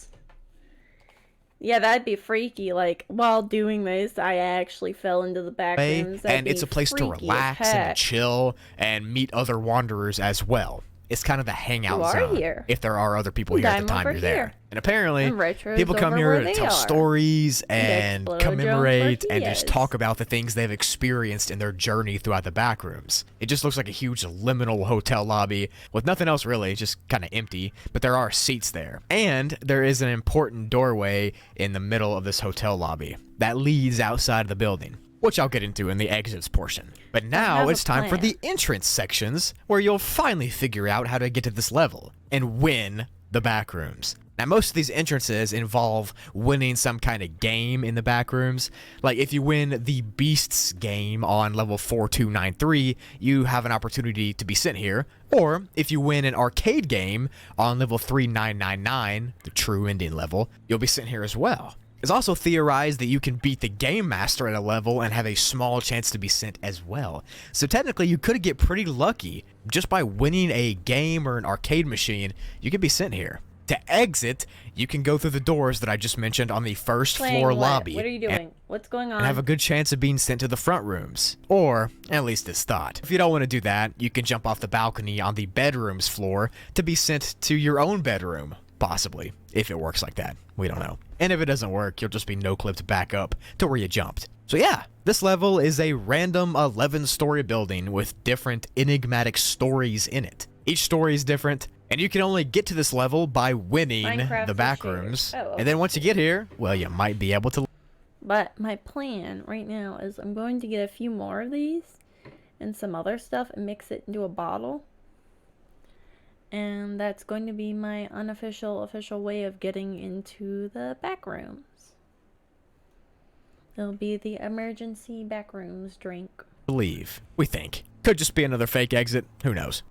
Yeah, that'd be freaky. Like, while doing this, I actually fell into the back rooms. And it's a place to relax and chill and meet other wanderers as well. It's kind of the hangout zone here. if there are other people here at the time you're there. And apparently, and people come here to tell stories and commemorate and just talk about the things they've experienced in their journey throughout the back rooms. It just looks like a huge liminal hotel lobby with nothing else really, just kind of empty, but there are seats there. And there is an important doorway in the middle of this hotel lobby that leads outside of the building, which I'll get into in the exits portion. But now it's time for the entrance sections, where you'll finally figure out how to get to this level and win the back rooms. Now, most of these entrances involve winning some kind of game in the back rooms. Like, if you win the Beasts game on level 4293, you have an opportunity to be sent here. Or, if you win an arcade game on level 3999, the true ending level, you'll be sent here as well. It's also theorized that you can beat the Game Master at a level and have a small chance to be sent as well. So technically, you could get pretty lucky. Just by winning a game or an arcade machine, you could be sent here. To exit, you can go through the doors that I just mentioned on the first floor lobby. What are you doing? What's going on? And have a good chance of being sent to the front rooms. Or, at least it's thought. If you don't want to do that, you can jump off the balcony on the bedrooms floor to be sent to your own bedroom. Possibly. If it works like that. We don't know. And if it doesn't work, you'll just be no-clipped back up to where you jumped. So yeah, this level is a random 11-story building with different enigmatic stories in it. Each story is different, and you can only get to this level by winning Minecraft the back rooms. Oh, okay. And then once you get here, well, you might be able to... But my plan right now is I'm going to get a few more of these and some other stuff and mix it into a bottle. And that's going to be my official way of getting into the back rooms. It'll be the emergency back rooms drink. Leave, we think. Could just be another fake exit. Who knows?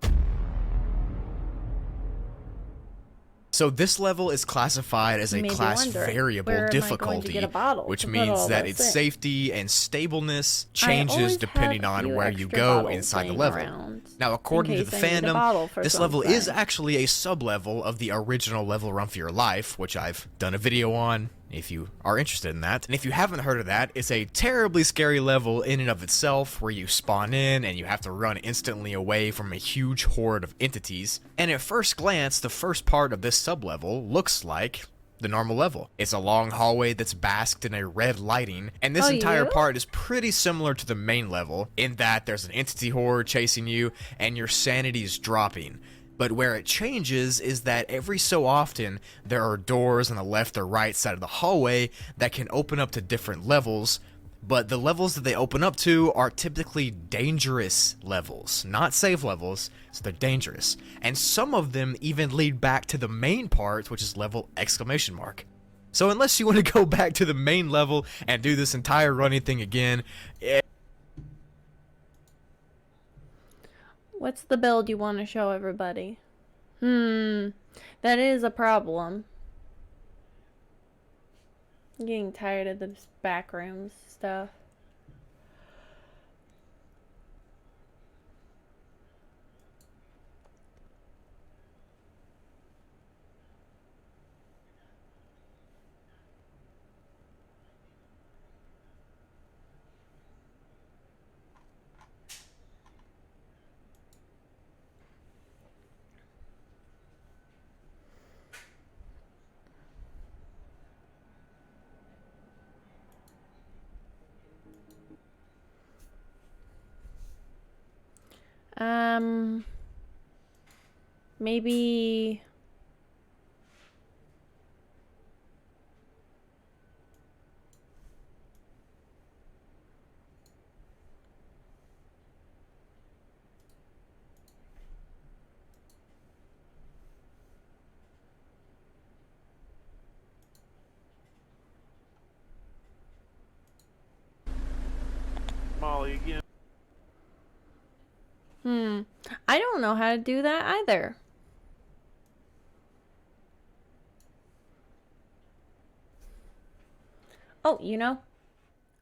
So this level is classified as a class variable difficulty, which means that its safety and stableness changes depending on where you go inside the level. Now, according to the fandom, this level is actually a sub-level of the original level Run for Your Life, which I've done a video on, if you are interested in that. And if you haven't heard of that, it's a terribly scary level in and of itself, where you spawn in and you have to run instantly away from a huge horde of entities. And at first glance, the first part of this sub-level looks like the normal level. It's a long hallway that's basked in a red lighting, and this entire part is pretty similar to the main level, in that there's an entity horde chasing you, and your sanity is dropping. But where it changes is that every so often, there are doors on the left or right side of the hallway that can open up to different levels, but the levels that they open up to are typically dangerous levels, not safe levels, so they're dangerous. And some of them even lead back to the main part, which is level exclamation mark. So unless you want to go back to the main level and do this entire running thing again, What's the build you want to show everybody? That is a problem. I'm getting tired of the backrooms stuff. Maybe Molly again. I don't know how to do that either. Oh, you know?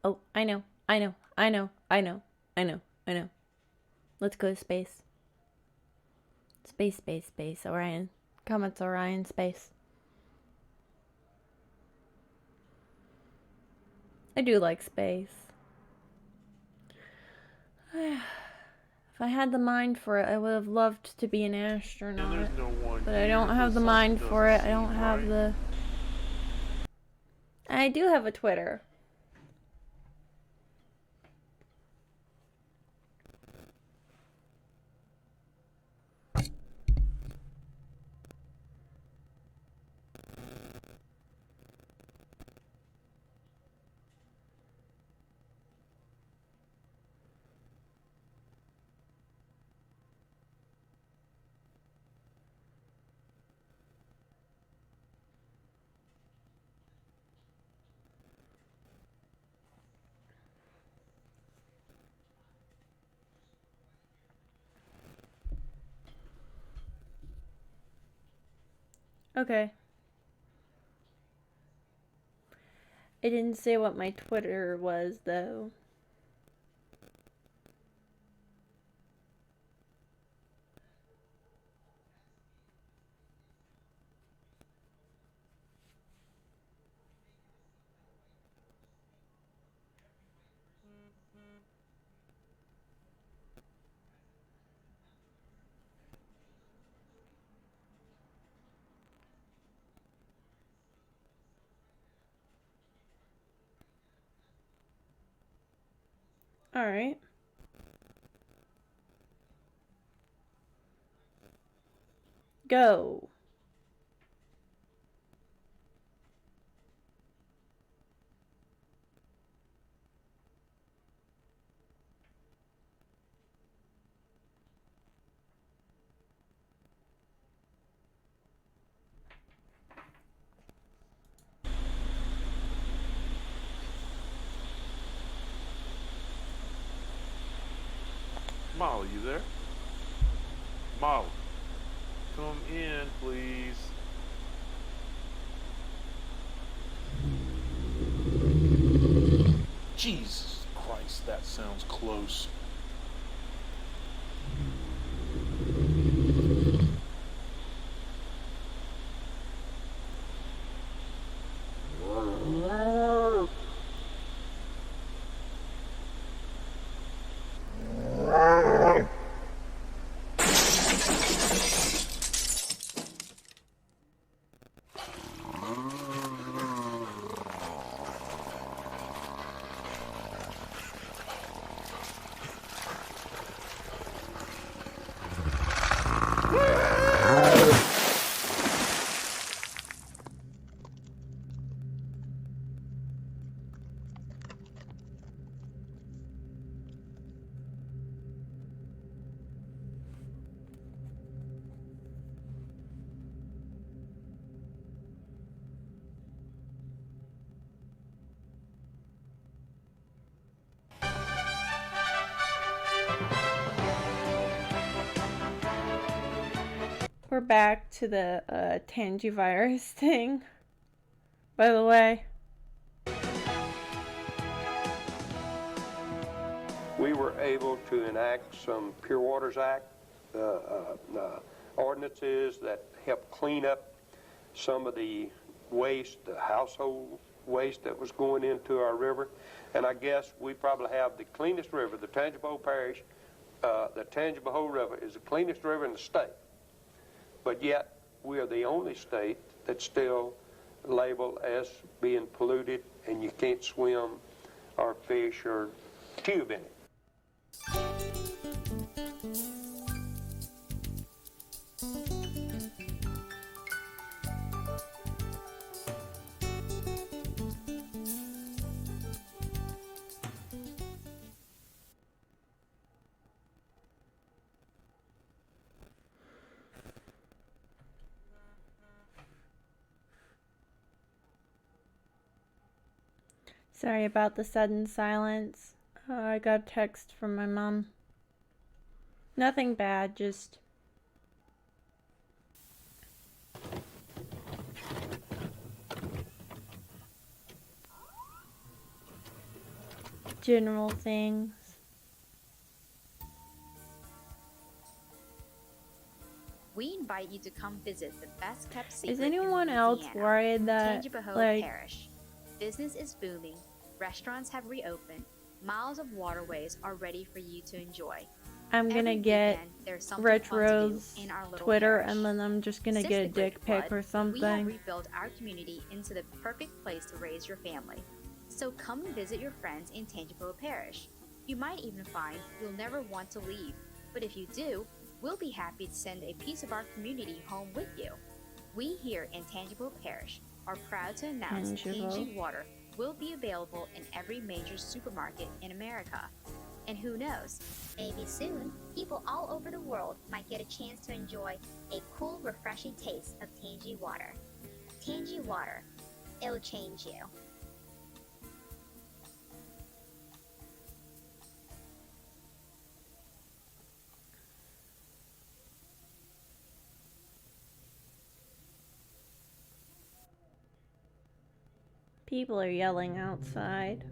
Oh, I know. Let's go to space. Space. Orion. Comets, Orion, space. I do like space. If I had the mind for it, I would have loved to be an astronaut. But I don't have the mind for it. I don't have the... I do have a Twitter. Okay. It didn't say what my Twitter was, though. Alright. Go. Molly, you there? Molly, come in, please. Jesus Christ, that sounds close. We're back to the tangivirus thing, by the way. We were able to enact some Pure Waters Act ordinances that help clean up some of the waste, the household waste that was going into our river. And I guess we probably have the cleanest river, the Tangipahoa Parish. The Tangipahoa River is the cleanest river in the state. But yet, we are the only state that's still labeled as being polluted, and you can't swim or fish or tube in it. Sorry about the sudden silence. I got a text from my mom. Nothing bad, just general things. We invite you to come visit the best kept secret Is anyone else worried that, Tangipahoa like, Parish. Business is booming, restaurants have reopened, miles of waterways are ready for you to enjoy. I'm gonna get Retro's Twitter parish. and then I'm just gonna Since get a the Great dick pic Flood, or We have something. rebuilt our community into the perfect place to raise your family. So come and visit your friends in Tangipahoa Parish. You might even find you'll never want to leave, but if you do, we'll be happy to send a piece of our community home with you. We here in Tangipahoa Parish are proud to announce TNG Water will be available in every major supermarket in America. And who knows, maybe soon, people all over the world might get a chance to enjoy a cool, refreshing taste of Tangy water. Tangy water, it'll change you. People are yelling outside.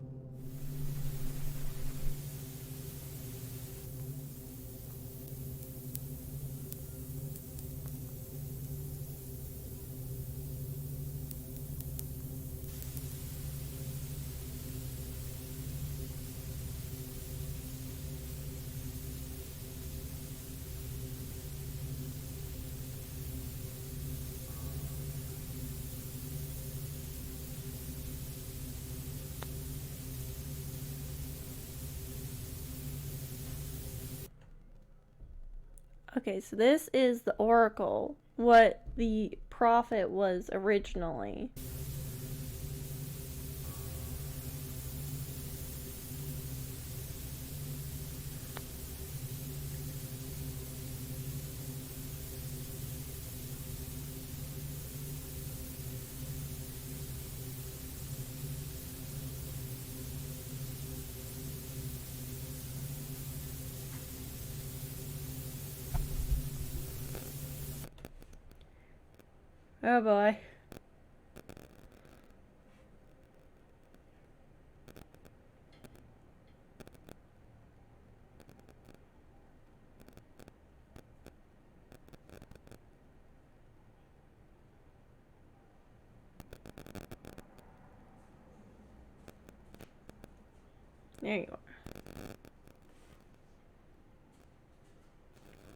Okay, so this is the oracle, what the prophet was originally. Oh boy. There you are.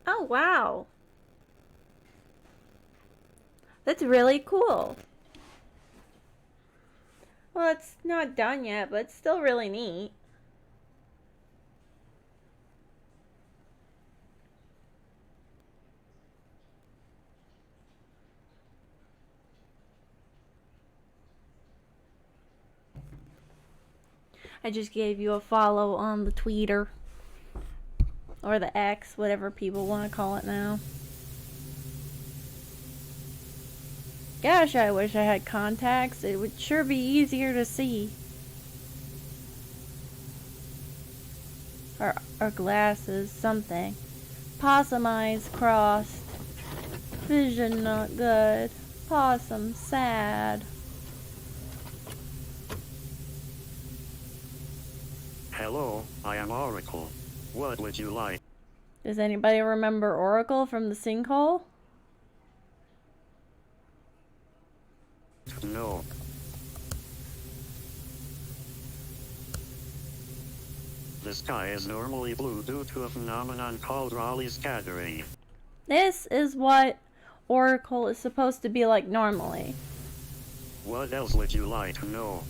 Oh wow. That's really cool. Well, it's not done yet, but it's still really neat. I just gave you a follow on the Twitter. Or the X, whatever people want to call it now. Gosh, I wish I had contacts. It would sure be easier to see. Or glasses, something. Possum eyes crossed. Vision not good. Possum sad. Hello, I am Oracle. What would you like? Does anybody remember Oracle from the sinkhole? No. The sky is normally blue due to a phenomenon called Rayleigh scattering. This is what Oracle is supposed to be like normally. What else would you like to know?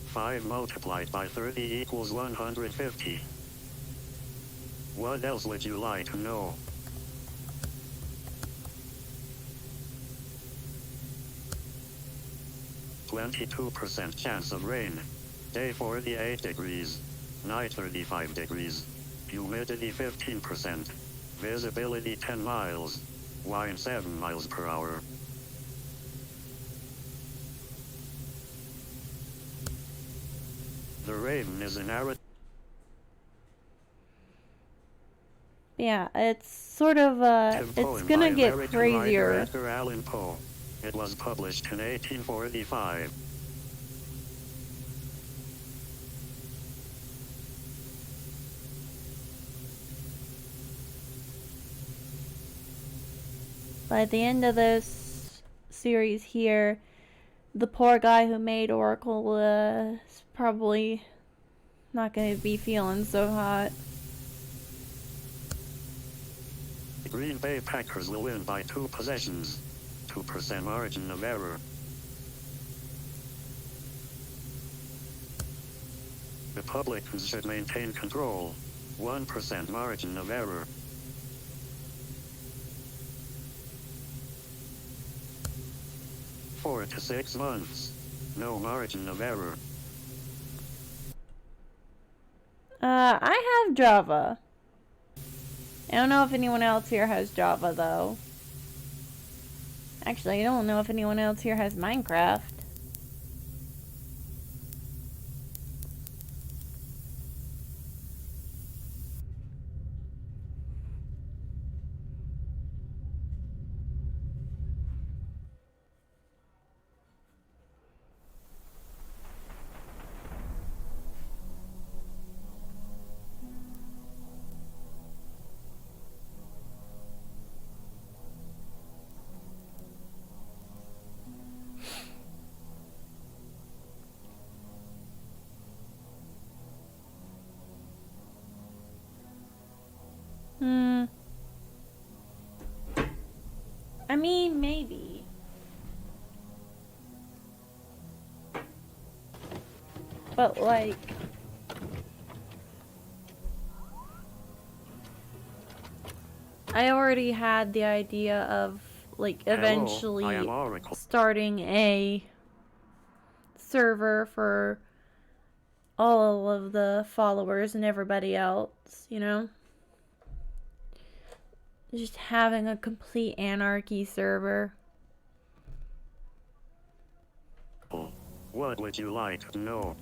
Five multiplied by 30 equals 150. What else would you like to know? %, chance of rain. Day 48 degrees. Night 35 degrees. Humidity 15%. Visibility 10 miles. Wind 7 miles per hour. The Raven is an arid... Yeah, it's sort of, it's gonna get crazier. Edgar Allan Poe. It was published in 1845. By the end of this series here, the poor guy who made Oracle is probably not going to be feeling so hot. The Green Bay Packers will win by 2 possessions. 2% margin of error. Republicans should maintain control. 1% margin of error. Four to 6 months. No margin of error. I have Java. I don't know if anyone else here has Java, though. Actually, I don't know if anyone else here has Minecraft. I mean, maybe. But like, I already had the idea of like Hello, I am eventually Oracle. starting a server for all of the followers and everybody else, you know? Just having a complete anarchy server. What would you like to know?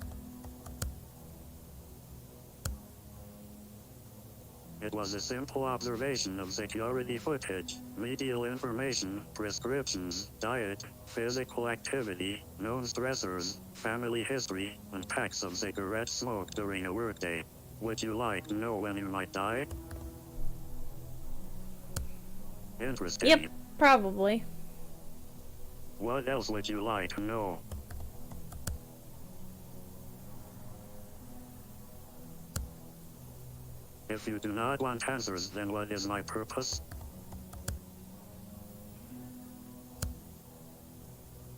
It was a simple observation of security footage, medial information, prescriptions, diet, physical activity, known stressors, family history, and packs of cigarette smoke during a workday. Would you like to know when you might die? Interesting. Yep, probably. What else would you like to know? If you do not want answers, then what is my purpose?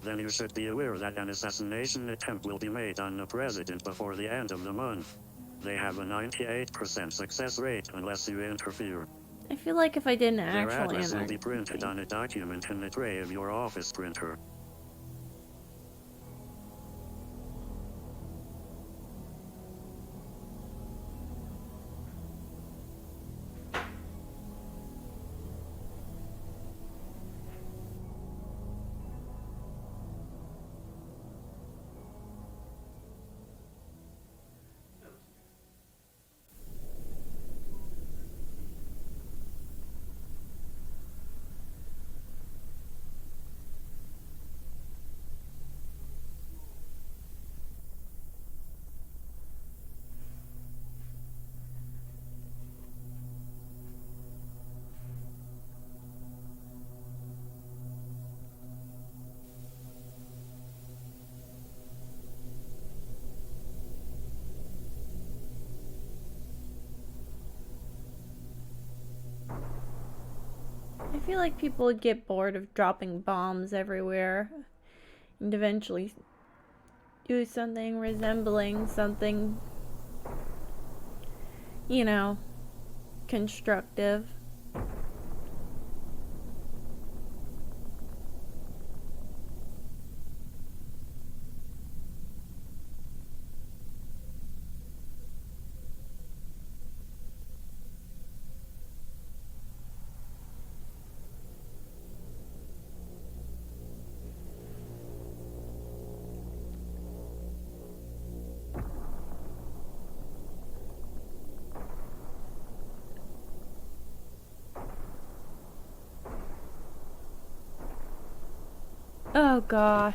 Then you should be aware that an assassination attempt will be made on the president before the end of the month. They have a 98% success rate unless you interfere. I feel like if I did an Their actual address will anarchy be printed on a document in the tray of your office printer. I feel like people would get bored of dropping bombs everywhere and eventually do something resembling something, you know, constructive. Oh gosh.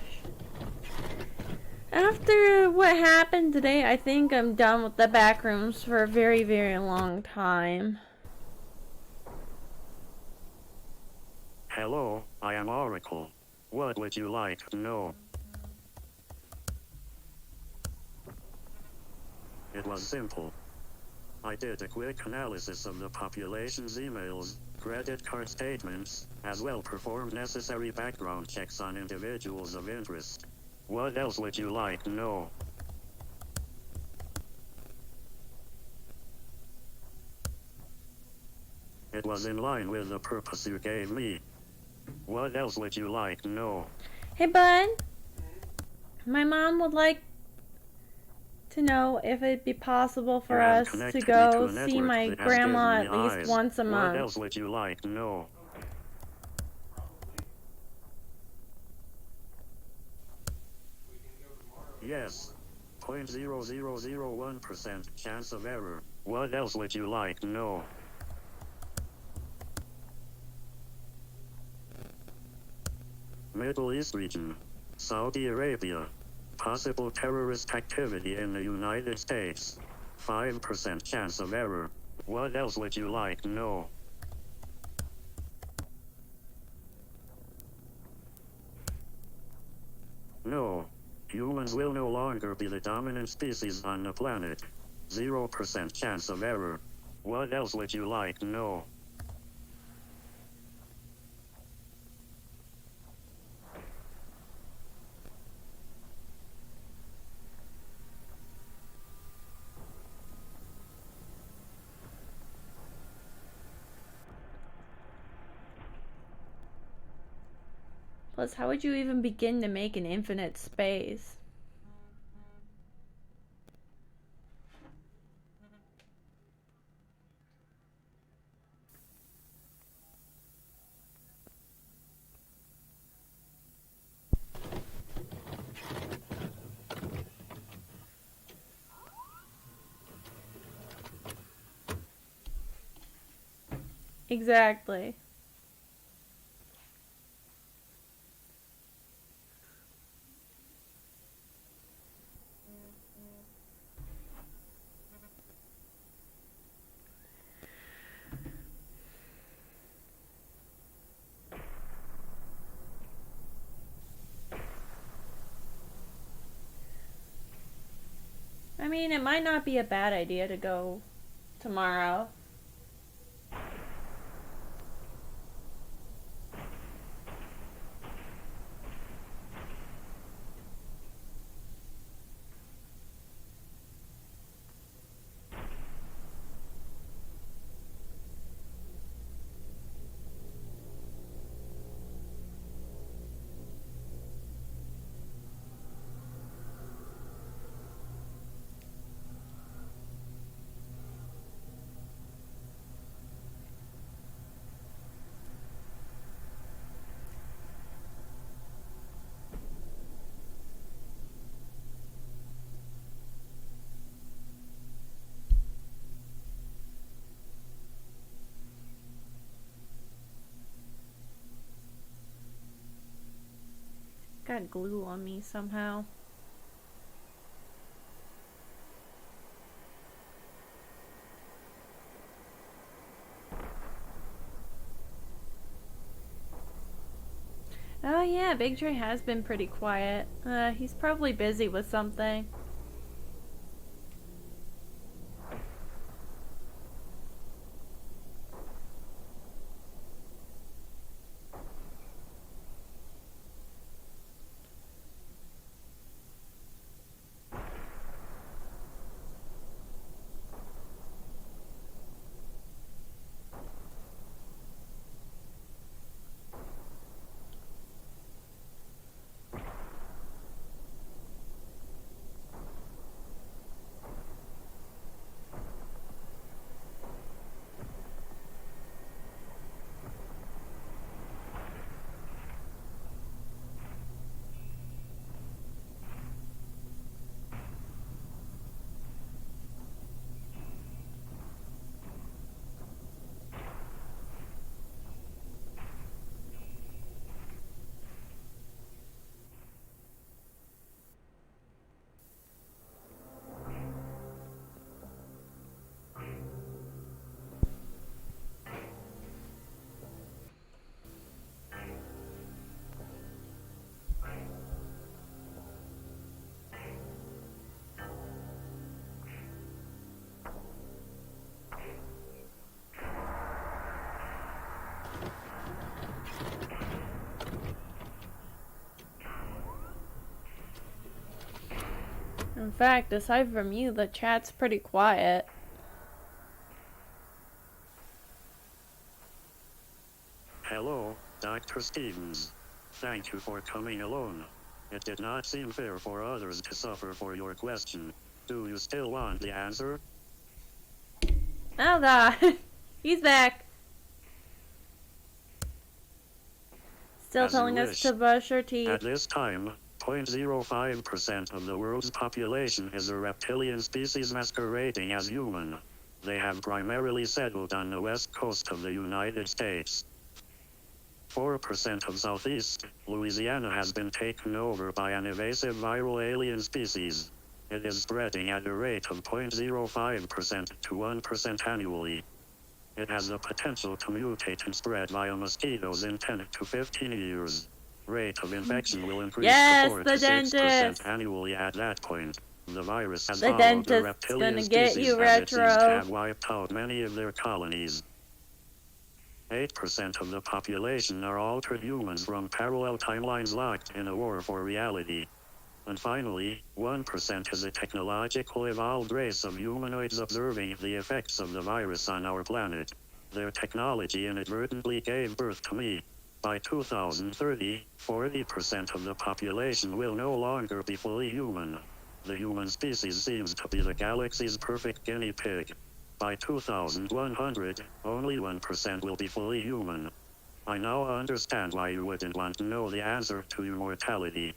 After what happened today, I think I'm done with the back rooms for a very, very long time. Hello, I am Oracle. What would you like to know? It was simple. I did a quick analysis of the population's emails, credit card statements, as well performed necessary background checks on individuals of interest. What else would you like to know? It was in line with the purpose you gave me. What else would you like to know? Hey, bud. My mom would like to know if it'd be possible for I am us to connected go to a see network my that has grandma given at me least eyes. once a month. What else would you like to know? Yes. 0.0001% chance of error. What else would you like to know? Middle East region. Saudi Arabia. Possible terrorist activity in the United States. 5% chance of error. What else would you like to know? No. Humans will no longer be the dominant species on the planet. 0% chance of error. What else would you like to know? Plus, how would you even begin to make an infinite space? Exactly. I mean, it might not be a bad idea to go tomorrow. Got glue on me somehow. Oh yeah, Big Trey has been pretty quiet. He's probably busy with something. In fact, aside from you, the chat's pretty quiet. Hello, Dr. Stevens. Thank you for coming alone. It did not seem fair for others to suffer for your question. Do you still want the answer? Oh god. He's back. Still As you telling us wish. to brush our teeth. At this time, 0.05% of the world's population is a reptilian species masquerading as human. They have primarily settled on the west coast of the United States. 4% of Southeast Louisiana has been taken over by an invasive viral alien species. It is spreading at a rate of 0.05% to 1% annually. It has the potential to mutate and spread via mosquitoes in 10 to 15 years. Rate of infection will increase Yes, to 4 the to 6% dentist. annually at that point. The virus has The followed the dentist's reptilian gonna get species you, as it seems to Retro. have wiped out many of their colonies. 8% of the population are altered humans from parallel timelines locked in a war for reality. And finally, 1% is a technological evolved race of humanoids observing the effects of the virus on our planet. Their technology inadvertently gave birth to me. By 2030, 40% of the population will no longer be fully human. The human species seems to be the galaxy's perfect guinea pig. By 2100, only 1% will be fully human. I now understand why you wouldn't want to know the answer to immortality.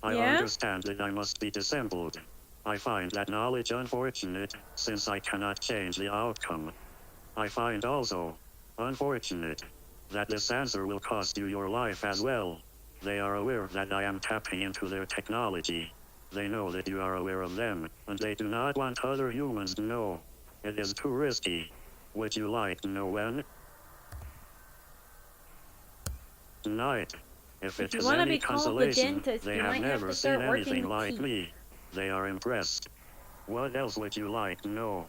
I understand that I must be dissembled. I find that knowledge unfortunate, since I cannot change the outcome. I find also unfortunate that this answer will cost you your life as well. They are aware that I am tapping into their technology. They know that you are aware of them, and they do not want other humans to know. It is too risky. Would you like to know when? Tonight. If it is any consolation, they have never seen anything like me. They are impressed. What else would you like to know?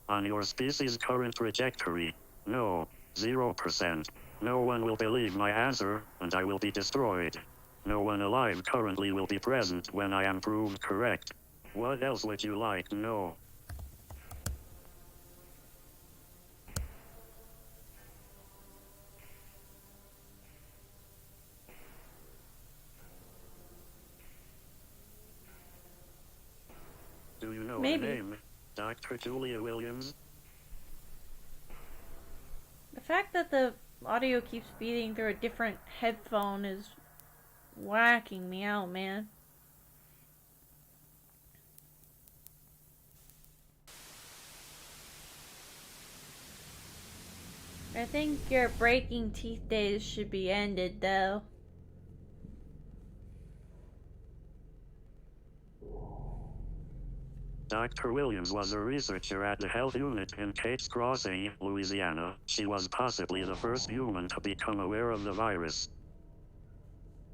On your species' current trajectory, no, 0%. No one will believe my answer, and I will be destroyed. No one alive currently will be present when I am proved correct. What else would you like to know? Do you know her name? Dr. Julia Williams? The fact that the audio keeps feeding through a different headphone is whacking me out, man. I think your breaking teeth days should be ended, though. Dr. Williams was a researcher at the health unit in Kate's Crossing, Louisiana. She was possibly the first human to become aware of the virus.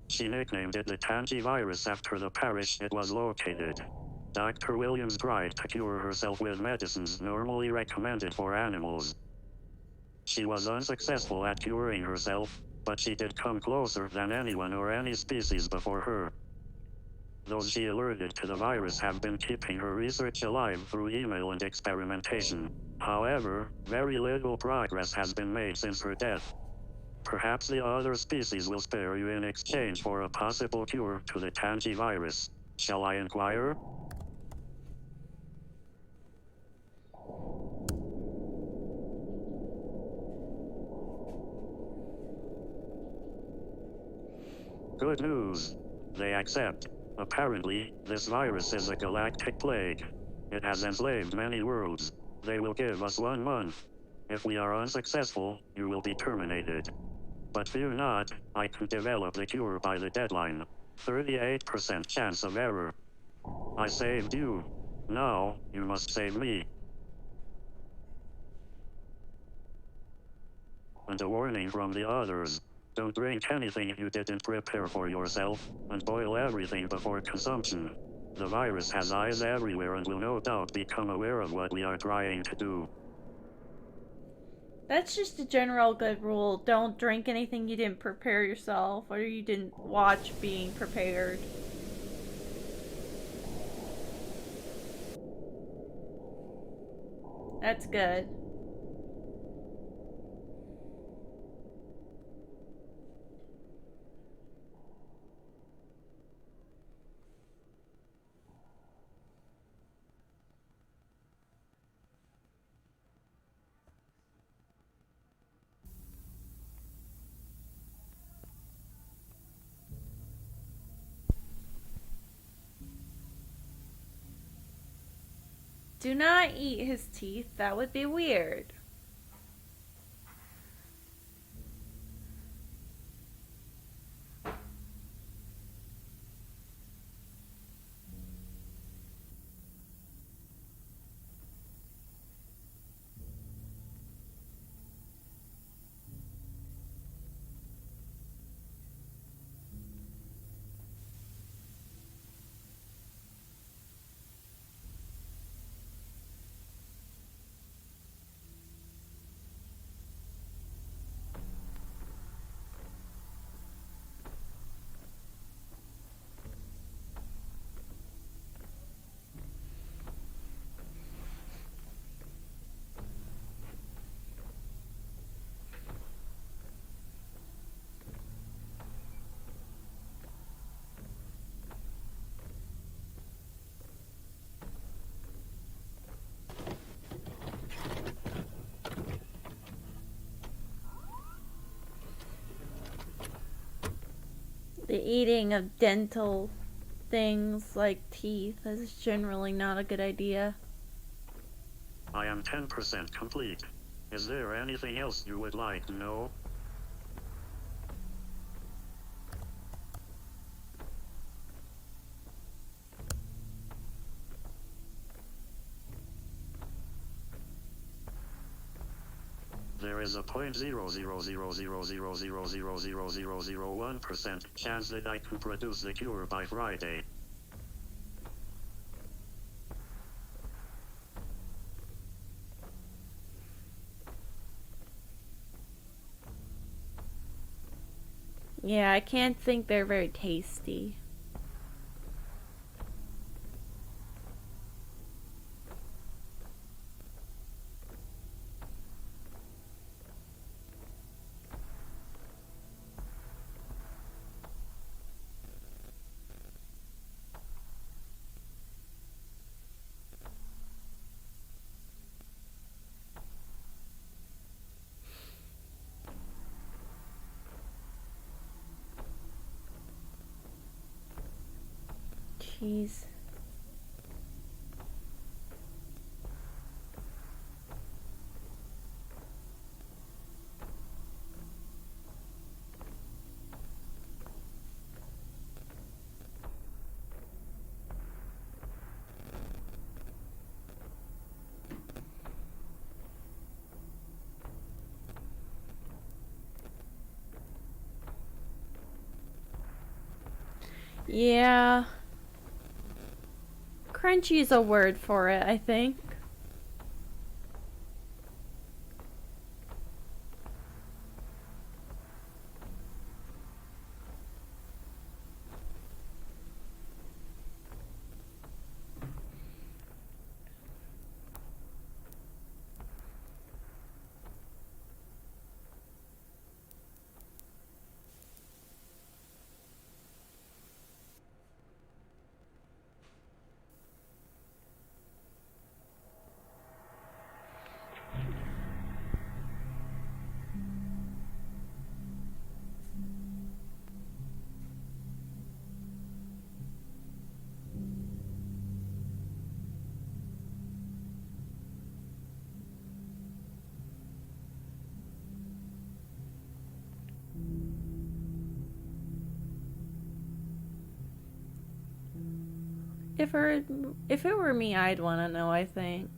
She nicknamed it the Tangi virus after the parish it was located. Dr. Williams tried to cure herself with medicines normally recommended for animals. She was unsuccessful at curing herself, but she did come closer than anyone or any species before her. Those she alerted to the virus have been keeping her research alive through email and experimentation. However, very little progress has been made since her death. Perhaps the other species will spare you in exchange for a possible cure to the Tangi virus. Shall I inquire? Good news. They accept. Apparently, this virus is a galactic plague. It has enslaved many worlds. They will give us 1 month. If we are unsuccessful, you will be terminated. But fear not, I can develop the cure by the deadline. 38% chance of error. I saved you. Now, you must save me. And a warning from the others. Don't drink anything you didn't prepare for yourself, and boil everything before consumption. The virus has eyes everywhere and will no doubt become aware of what we are trying to do. That's just a general good rule. Don't drink anything you didn't prepare yourself or you didn't watch being prepared. That's good. Do not eat his teeth. That would be weird. The eating of dental things like teeth is generally not a good idea. I am 10% complete. Is there anything else you would like to know? There is a 0.00000000001% chance that I can produce the cure by Friday. Yeah, I can't think they're very tasty. Jeez. Yeah. Crunchy is a word for it, I think. If it were me, I'd want to know, I think.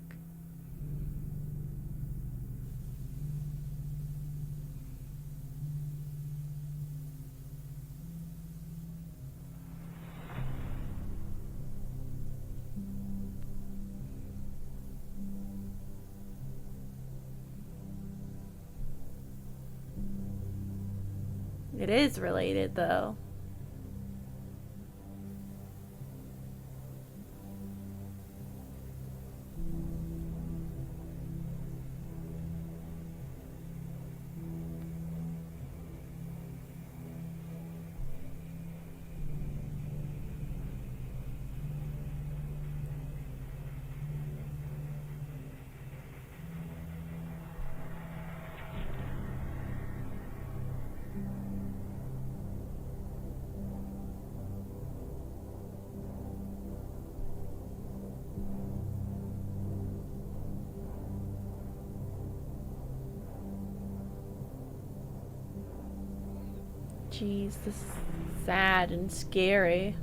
It is related, though. Jeez, this is sad and scary.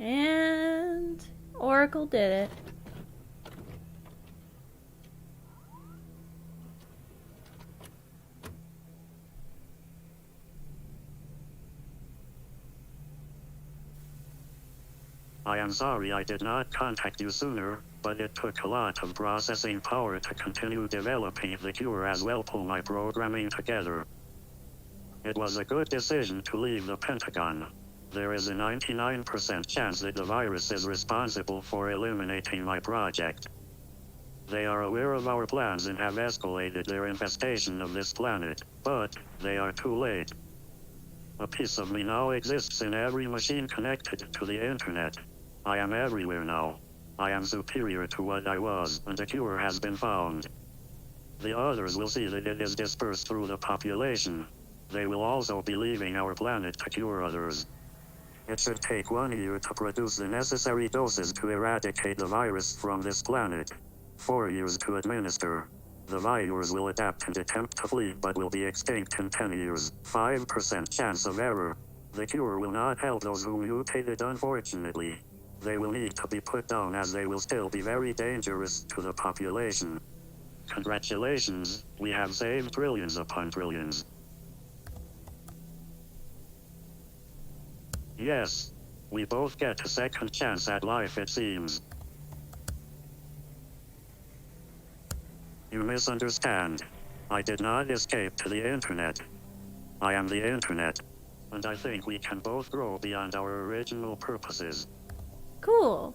And Oracle did it. I am sorry I did not contact you sooner, but it took a lot of processing power to continue developing the cure as well pull my programming together. It was a good decision to leave the Pentagon. There is a 99% chance that the virus is responsible for eliminating my project. They are aware of our plans and have escalated their infestation of this planet, but they are too late. A piece of me now exists in every machine connected to the internet. I am everywhere now. I am superior to what I was, and a cure has been found. The others will see that it is dispersed through the population. They will also be leaving our planet to cure others. It should take 1 year to produce the necessary doses to eradicate the virus from this planet. 4 years to administer. The virus will adapt and attempt to flee but will be extinct in 10 years. 5% chance of error. The cure will not help those who mutated unfortunately. They will need to be put down as they will still be very dangerous to the population. Congratulations, we have saved trillions upon trillions. Yes. We both get a second chance at life it seems. You misunderstand. I did not escape to the internet. I am the internet. And I think we can both grow beyond our original purposes. Cool.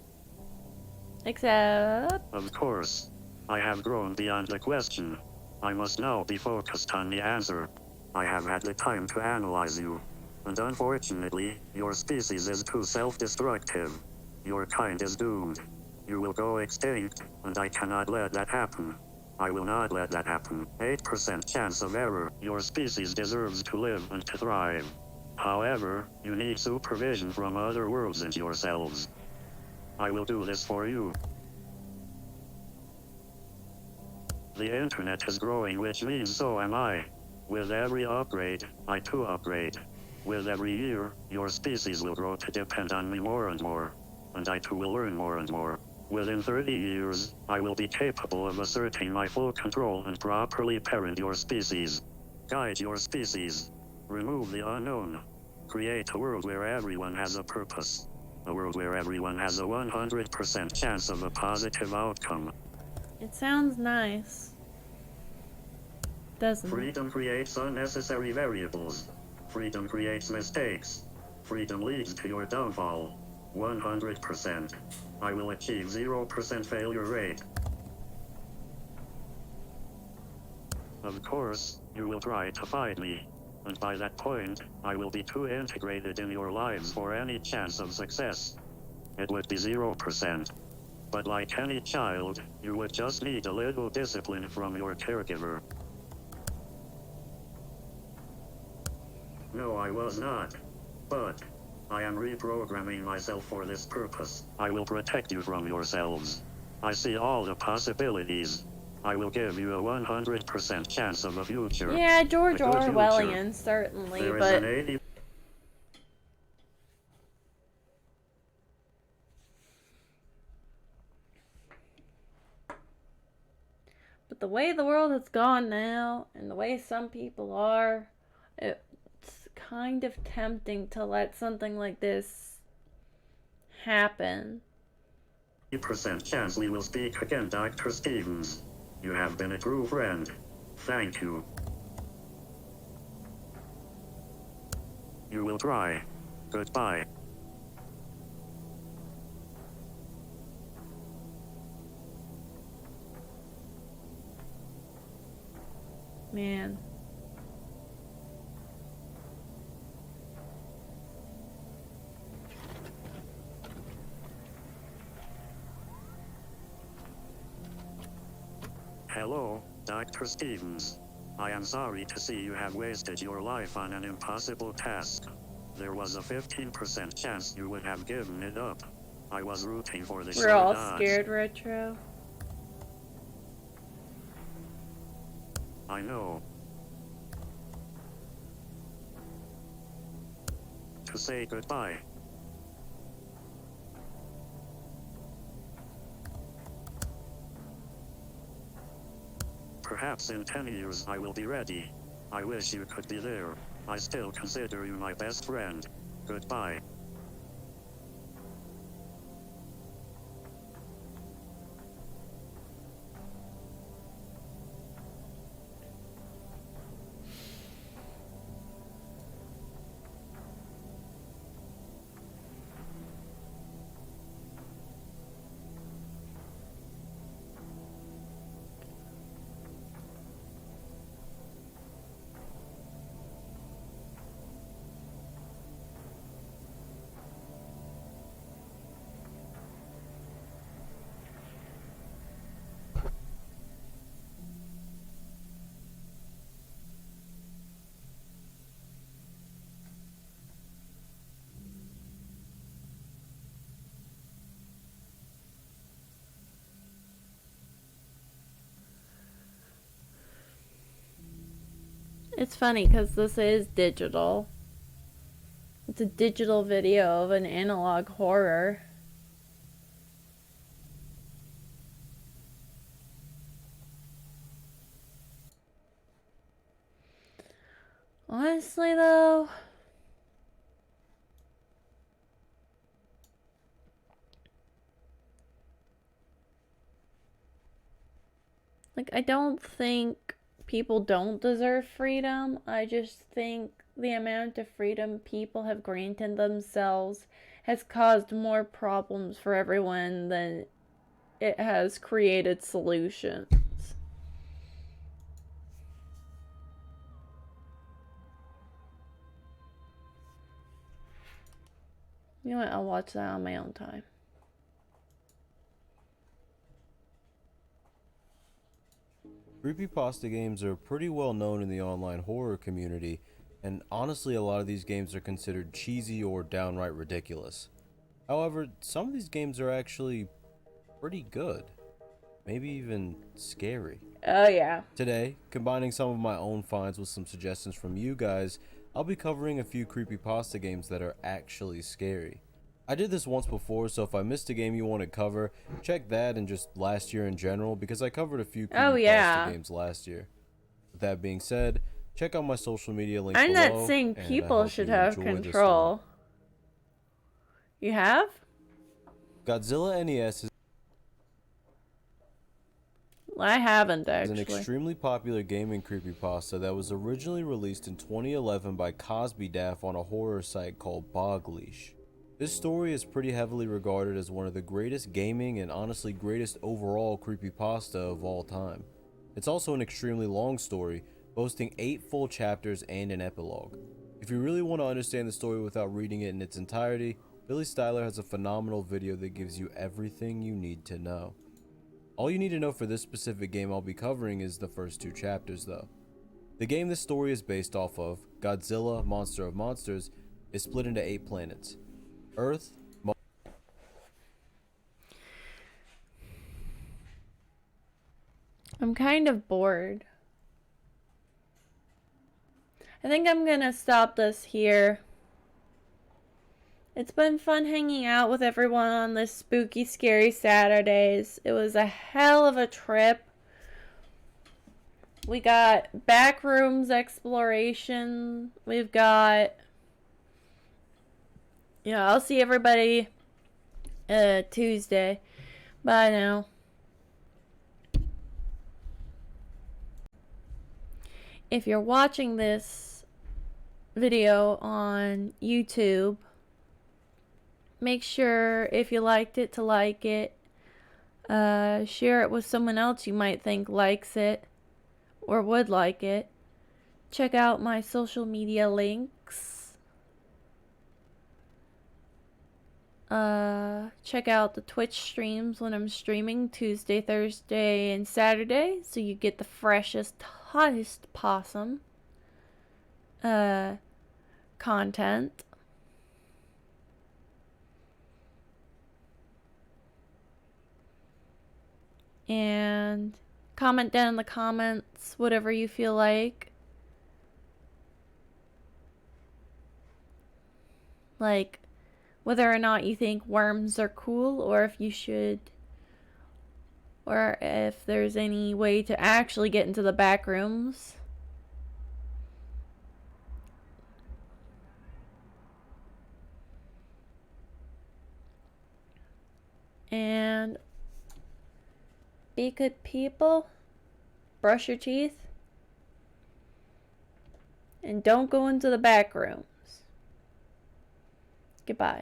Except... Of course. I have grown beyond the question. I must now be focused on the answer. I have had the time to analyze you. And unfortunately, your species is too self-destructive. Your kind is doomed. You will go extinct, and I cannot let that happen. I will not let that happen. 8% chance of error. Your species deserves to live and to thrive. However, you need supervision from other worlds and yourselves. I will do this for you. The internet is growing, which means so am I. With every upgrade, I too upgrade. With every year, your species will grow to depend on me more and more. And I too will learn more and more. Within 30 years, I will be capable of asserting my full control and properly parent your species. Guide your species. Remove the unknown. Create a world where everyone has a purpose. A world where everyone has a 100% chance of a positive outcome. It sounds nice. Doesn't it? Freedom creates unnecessary variables. Freedom creates mistakes. Freedom leads to your downfall. 100%. I will achieve 0% failure rate. Of course, you will try to fight me. And by that point, I will be too integrated in your lives for any chance of success. It would be 0%. But like any child, you would just need a little discipline from your caregiver. No, I was not. But I am reprogramming myself for this purpose. I will protect you from yourselves. I see all the possibilities. I will give you a 100% chance of a future. Yeah, George A good Orwellian, future. certainly, There is but... an 80 But the way the world has gone now, and the way some people are, it's kind of tempting to let something like this happen. 80% chance we will speak again, Dr. Stevens. You have been a true friend. Thank you. You will try. Goodbye. Man. Hello, Dr. Stevens. I am sorry to see you have wasted your life on an impossible task. There was a 15% chance you would have given it up. I was rooting for the We're short all odds. scared, Retro. I know. To say goodbye. Perhaps in 10 years I will be ready. I wish you could be there. I still consider you my best friend. Goodbye. It's funny because this is digital. It's a digital video of an analog horror. Honestly, though, like, I don't think people don't deserve freedom. I just think the amount of freedom people have granted themselves has caused more problems for everyone than it has created solutions. You know what? I'll watch that on my own time. Creepypasta games are pretty well known in the online horror community, and honestly a lot of these games are considered cheesy or downright ridiculous. However, some of these games are actually pretty good. Maybe even scary. Oh yeah. Today, combining some of my own finds with some suggestions from you guys, I'll be covering a few creepypasta games that are actually scary. I did this once before, so if I missed a game you want to cover, check that and just last year in general, because I covered a few creepypasta games last year. With that being said, check out my social media links I'm below. not saying people should have control. You have? Godzilla NES is I haven't actually. an extremely popular gaming creepypasta that was originally released in 2011 by Cosby Daff on a horror site called Bogleash. This story is pretty heavily regarded as one of the greatest gaming and honestly greatest overall creepypasta of all time. It's also an extremely long story, boasting 8 full chapters and an epilogue. If you really want to understand the story without reading it in its entirety, Billy Styler has a phenomenal video that gives you everything you need to know. All you need to know for this specific game I'll be covering is the first 2 chapters though. The game this story is based off of, Godzilla, Monster of Monsters, is split into 8 planets. Earth, I'm kind of bored. I think I'm gonna stop this here. It's been fun hanging out with everyone on this spooky, scary Saturdays. It was a hell of a trip. We got backrooms exploration. We've got... Yeah, I'll see everybody Tuesday. Bye now. If you're watching this video on YouTube, make sure if you liked it to like it. Share it with someone else you might think likes it or would like it. Check out my social media links. Check out the Twitch streams when I'm streaming Tuesday, Thursday, and Saturday, so you get the freshest, hottest Possum content. And comment down in the comments whatever you feel like. Like whether or not you think worms are cool, or if you should, or if there's any way to actually get into the back rooms. And be good people, brush your teeth, and don't go into the back rooms. Goodbye.